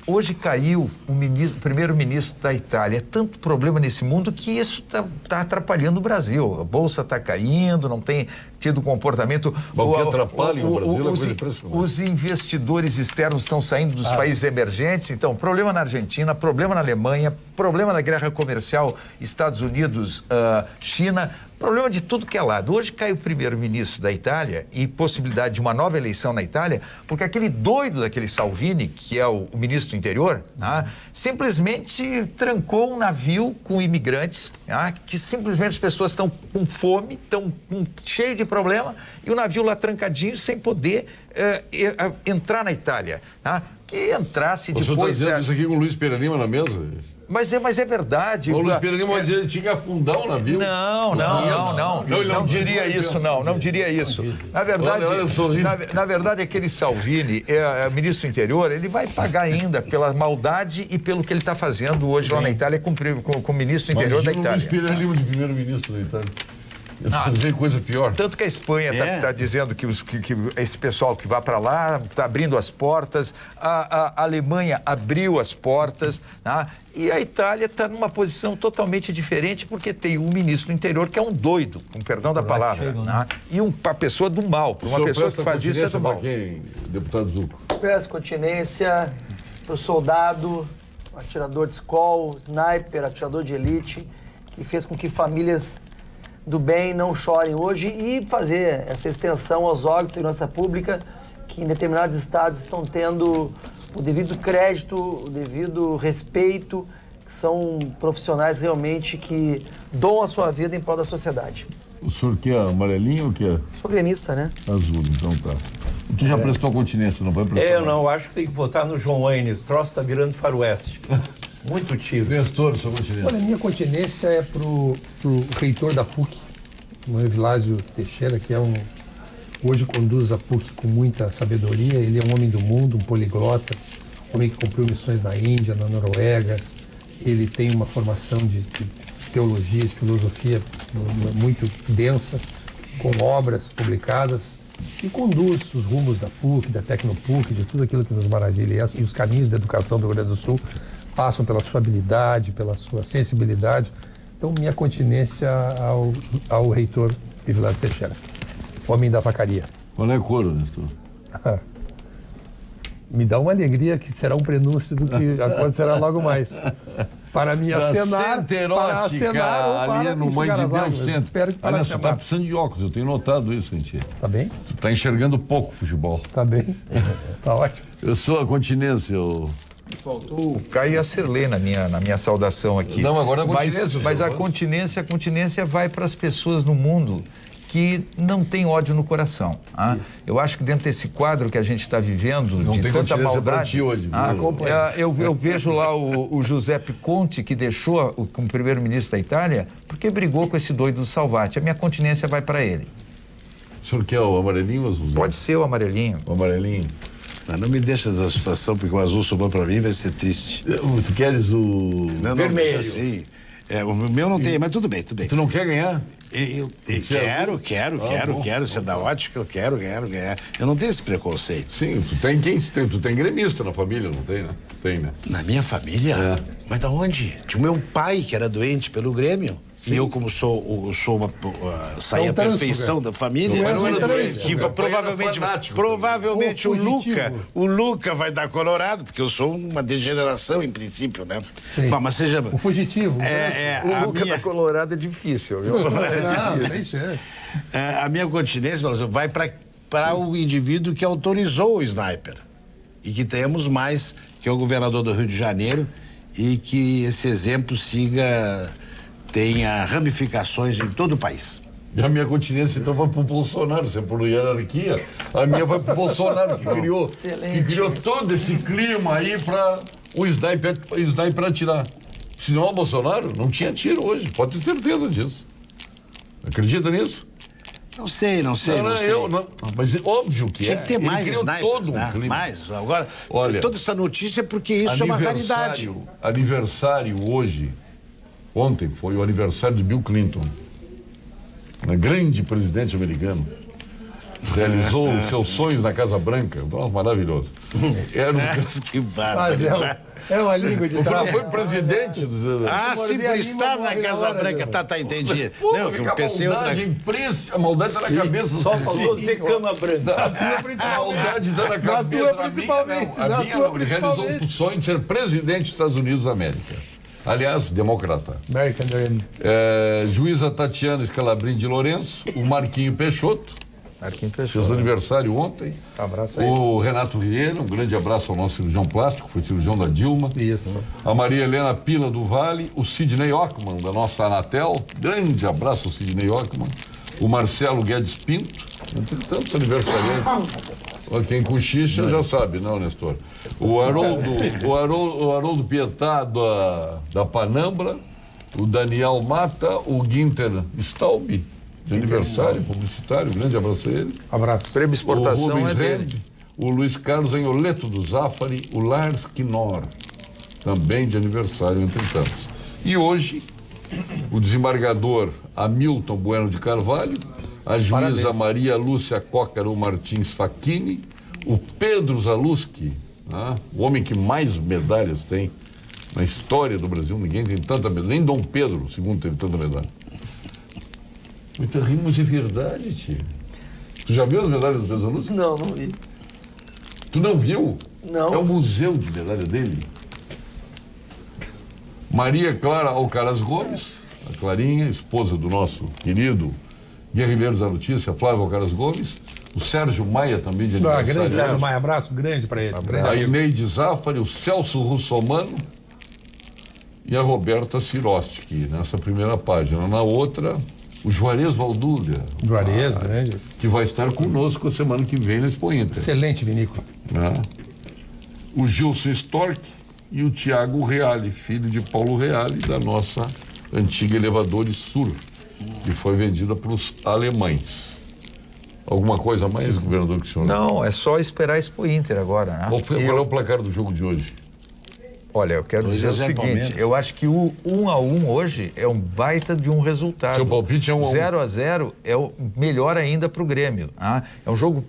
hoje caiu o primeiro-ministro da Itália. É tanto problema nesse mundo que isso está atrapalhando o Brasil. A Bolsa está caindo, não tem tido comportamento... O que atrapalha o Brasil é coisa impressionante. Os investidores externos estão saindo dos países emergentes. Então, problema na Argentina, problema na Alemanha, problema na guerra comercial Estados Unidos, China... Problema de tudo que é lado. Hoje cai o primeiro-ministro da Itália e possibilidade de uma nova eleição na Itália, porque aquele doido daquele Salvini, que é o ministro do interior, simplesmente trancou um navio com imigrantes, que simplesmente as pessoas estão com fome, estão cheio de problema, e o navio lá trancadinho sem poder entrar na Itália. Que entrasse depois... O senhor está dizendo isso aqui com o Luiz Pereira Lima na mesa? Mas é verdade. O Luiz Pereira Lima dizia que tinha que afundar o navio. Não diria isso. Na verdade, aquele Salvini, ministro do interior, ele vai pagar ainda pela maldade e pelo que ele está fazendo hoje lá na Itália com o ministro do interior da Itália. O Luiz Pereira Lima de primeiro-ministro da Itália. Fazer coisa pior. Tanto que a Espanha está dizendo que esse pessoal que vai para lá está abrindo as portas, a Alemanha abriu as portas, e a Itália está numa posição totalmente diferente porque tem um ministro do interior que é um doido, com perdão da palavra, e uma pessoa do mal, uma pessoa que faz isso é do mal. Quem, deputado Zucco? Peço continência para o soldado atirador de escola, sniper, atirador de elite, que fez com que famílias do bem não chorem hoje e fazer essa extensão aos órgãos de segurança pública que em determinados estados estão tendo o devido crédito, o devido respeito, que são profissionais realmente que doam a sua vida em prol da sociedade. O senhor quer amarelinho ou quer Sou gremista, né? azul? Então tá. Tu já prestou continência, não vai prestar? Eu não, acho que tem que votar no João Wayne. Esse troço tá virando faroeste. Muito tiro. Nestor, sua continência. Olha, a minha continência é pro reitor da PUC, o Evilásio Teixeira, que hoje conduz a PUC com muita sabedoria. Ele é um homem do mundo, um poliglota, um homem que cumpriu missões na Índia, na Noruega. Ele tem uma formação de teologia, de filosofia muito densa, com obras publicadas, e conduz os rumos da PUC, da Tecnopuc, de tudo aquilo que nos maravilha. E os caminhos da educação do Rio Grande do Sul passam pela sua habilidade, pela sua sensibilidade. Então, minha continência ao reitor Evilásio Teixeira, homem da vacaria. Qual é a cor, Nestor? Me dá uma alegria que será um prenúncio do que acontecerá logo mais. Para me acenar, para acenar ou ali para no Mãe enxugar de as Deus lágrimas. Centro. Espero que para Aliás, tu tá acenar. precisando de óculos, eu tenho notado isso, gente. Tá bem? Tu tá enxergando pouco futebol. Tá bem? Tá ótimo. Eu sou a continência, eu... Faltou o Caio e a Serlei na minha saudação aqui. Não, agora a continência, Mas a senhor. continência vai para as pessoas no mundo que não tem ódio no coração. Eu acho que dentro desse quadro que a gente está vivendo, Não de tem tanta continência pra maldade, ti hoje, viu? eu vejo lá o Giuseppe Conte, que deixou como primeiro-ministro da Itália, porque brigou com esse doido do Salvati. A minha continência vai para ele. O senhor quer o amarelinho ou o azul? Pode ser o amarelinho. O amarelinho. Não me deixa essa situação, porque o azul sobrou para mim, vai ser triste. Tu queres o... Não, deixa assim. O meu não tem, mas tudo bem. Tu não quer ganhar? Eu Você quero. Você é da ótica, eu quero ganhar. Eu não tenho esse preconceito. Sim, tu tem gremista na família, não tem, né? Tem, né? Na minha família? É. Mas da onde? Tinha o meu pai, que era doente pelo Grêmio. Sim. E eu, como saí a perfeição da família, Mas não era doente, que meu pai era provavelmente fanático. o Luca vai dar Colorado, porque eu sou uma degeneração em princípio, né? Sim. Bom, mas seja... O fugitivo. a minha... Colorado é difícil, viu? Não, sem chance. A minha continência vai para o indivíduo que autorizou o sniper. E que tenhamos mais, que é o governador do Rio de Janeiro, e que esse exemplo tenha ramificações em todo o país. E a minha continência então vai pro Bolsonaro, se é por hierarquia, a minha vai pro Bolsonaro, que criou todo esse clima aí para o sniper atirar. Se não é o Bolsonaro, não tinha tiro hoje, pode ter certeza disso. Acredita nisso? Não sei. Mas é óbvio que Tinha que ter Ele mais criou snipers, todo um né? clima. Mais. Agora, Olha, toda essa notícia é porque isso é uma raridade. Aniversário hoje, ontem foi o aniversário de Bill Clinton, um grande presidente americano. Realizou os seus sonhos na Casa Branca. Nossa, maravilhoso. Que Mas barbaridade. é uma língua de Não foi presidente dos... Sim, por estar na Casa Branca. Tá, entendi. Não, que eu pensei outra... A maldade tá na cabeça. Só faltou dizer cama branca. A maldade tá na cabeça. tua principalmente. A minha realizou o sonho de ser presidente dos Estados Unidos da América. Aliás, democrata. American Dream. Juíza Tatiana Scalabrini de Lourenço, o Marquinho Peixoto, fez aniversário ontem. Abraço aí. O Renato Vieira, um grande abraço ao nosso cirurgião plástico, foi cirurgião da Dilma. Isso. A Maria Helena Pila do Vale, o Sidney Ockman, da nossa Anatel, grande abraço ao Sidney Ockman. O Marcelo Guedes Pinto, entre tantos aniversariantes. Quem cochicha já sabe, não, Nestor? O Haroldo Pietá da Panambra, o Daniel Mata, o Guinter Staub, de aniversário publicitário, grande abraço a ele. Abraço. Prêmio Exportação O Rubens é dele. Rende, o Luiz Carlos Enholeto do Zafari, o Lars Knorr, também de aniversário, entre tantos. E hoje, o desembargador Hamilton Bueno de Carvalho, a juíza Parabéns. Maria Lúcia Cócaro Martins Facchini, o Pedro Zaluski, o homem que mais medalhas tem na história do Brasil. Ninguém tem tanta medalha, nem Dom Pedro II teve tanta medalha. Muita rimos de verdade, tio. Tu já viu as medalhas do Pedro Zaluski? Não vi. Tu não viu? Não. É o museu de medalha dele. Maria Clara Alcaraz Gomes, a Clarinha, esposa do nosso querido Guerrilheiros da Notícia, Flávio Alcaraz Gomes. O Sérgio Maia também, de aniversário. Grande Sérgio Maia, abraço grande para ele. A Ineide Zafari, o Celso Russomano e a Roberta Sirosti, aqui nessa primeira página. Na outra, o Juarez Valduga. Juarez, grande. Que vai estar conosco a semana que vem na Expo Inter. Excelente vinícola. O Gilson Stork e o Tiago Reale, filho de Paulo Reale, da nossa antiga Elevadores Sur, que foi vendida para os alemães. Alguma coisa a mais, governador, que o senhor... Não, é só esperar a Expo Inter agora, né? Qual é o placar do jogo de hoje? Olha, eu quero dizer o seguinte, eu acho que o 1-1 hoje é um baita de um resultado. Seu palpite é 1-1. 0-0 é o melhor ainda para o Grêmio. É um jogo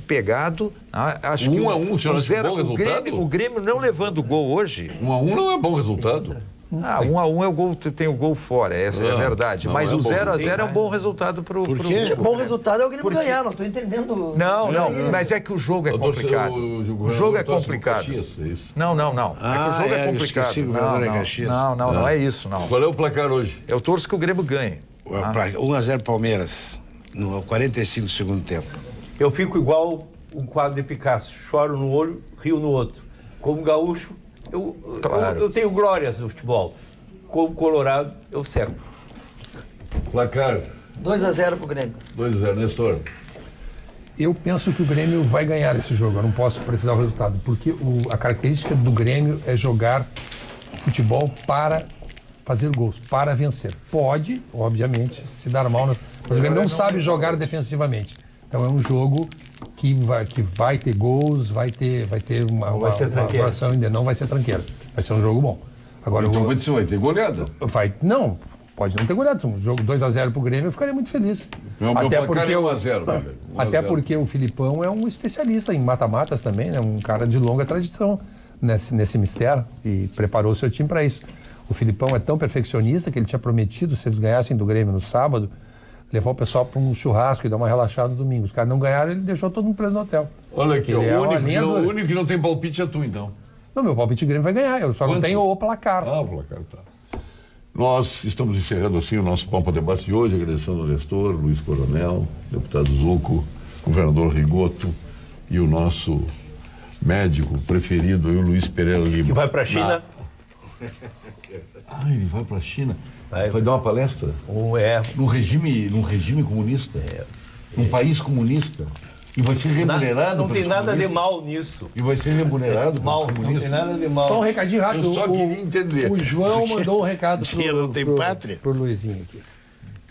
pegado. Acho que 1-1, senhor, acha bom resultado? O Grêmio não levando gol hoje... 1-1 não é bom resultado. 1-1 é o gol, tem o gol fora, essa é a verdade. Mas o 0-0 é um bom resultado para o... Por quê? Bom resultado é o Grêmio ganhar, não estou entendendo. Não, mas é que o jogo é complicado. O jogo é complicado. Não. É que o jogo é complicado. Não é isso, não. Qual é o placar hoje? Eu torço que o Grêmio ganhe. 1-0 Palmeiras, no 45 do segundo tempo. Eu fico igual um quadro de Picasso, choro no olho, rio no outro. Como gaúcho, eu tenho glórias no futebol. Como colorado, eu seco. Placar. 2-0 pro Grêmio. 2-0, Nestor. Eu penso que o Grêmio vai ganhar esse jogo. Eu não posso precisar do resultado, porque a característica do Grêmio é jogar futebol para fazer gols, para vencer. Pode, obviamente, se dar mal, mas o Grêmio não sabe jogar defensivamente. Então é um jogo que vai ter gols, vai ter uma atuação ainda. Não vai ser tranqueira. Vai ser um jogo bom. Agora, então vai ter goleada? Não, pode não ter goleada. Um jogo 2-0 pro Grêmio, eu ficaria muito feliz. Até porque o Filipão é um especialista em mata-matas também, né? Um cara de longa tradição nesse mistério e preparou o seu time para isso. O Filipão é tão perfeccionista que ele tinha prometido, se eles ganhassem do Grêmio no sábado, levar o pessoal para um churrasco e dar uma relaxada no domingo. Os caras não ganharam, ele deixou todo mundo preso no hotel. Olha aqui, o único que não tem palpite é tu, então. Não, meu palpite de Grêmio vai ganhar, eu só não tenho o placar. O placar, tá. Nós estamos encerrando assim o nosso Pampa Debate de hoje, agradecendo ao Nestor, Luiz Coronel, deputado Zucco, governador Rigoto e o nosso médico preferido, o Luiz Pereira Lima. Que vai para a China. Ele vai para a China. Vai dar uma palestra? Num regime comunista? Num país comunista? E vai ser remunerado? Não tem nada de mal nisso. E vai ser remunerado? Não tem nada de mal. Só um recadinho rápido. Eu só queria entender. O João mandou um recado pro Luizinho aqui.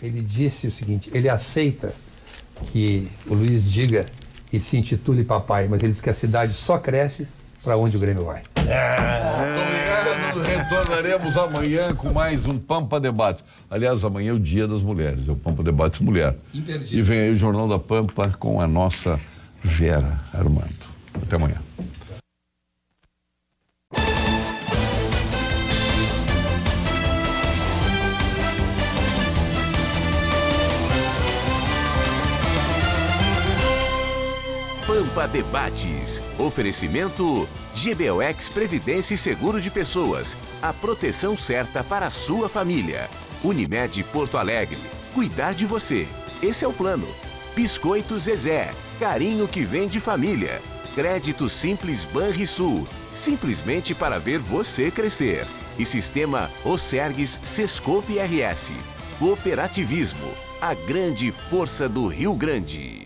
Ele disse o seguinte, ele aceita que o Luiz diga e se intitule papai, mas ele diz que a cidade só cresce para onde o Grêmio vai. Obrigado, retornaremos amanhã com mais um Pampa Debates. Aliás, amanhã é o Dia das Mulheres, é o Pampa Debates Mulher. Imperdível. E vem aí o Jornal da Pampa com a nossa Vera Armando. Até amanhã. Pampa Debates. Oferecimento GBOX Previdência e Seguro de Pessoas. A proteção certa para a sua família. Unimed Porto Alegre. Cuidar de você. Esse é o plano. Biscoito Zezé. Carinho que vem de família. Crédito Simples Banrisul. Simplesmente para ver você crescer. E Sistema Osergues Sescope RS. Cooperativismo. A grande força do Rio Grande.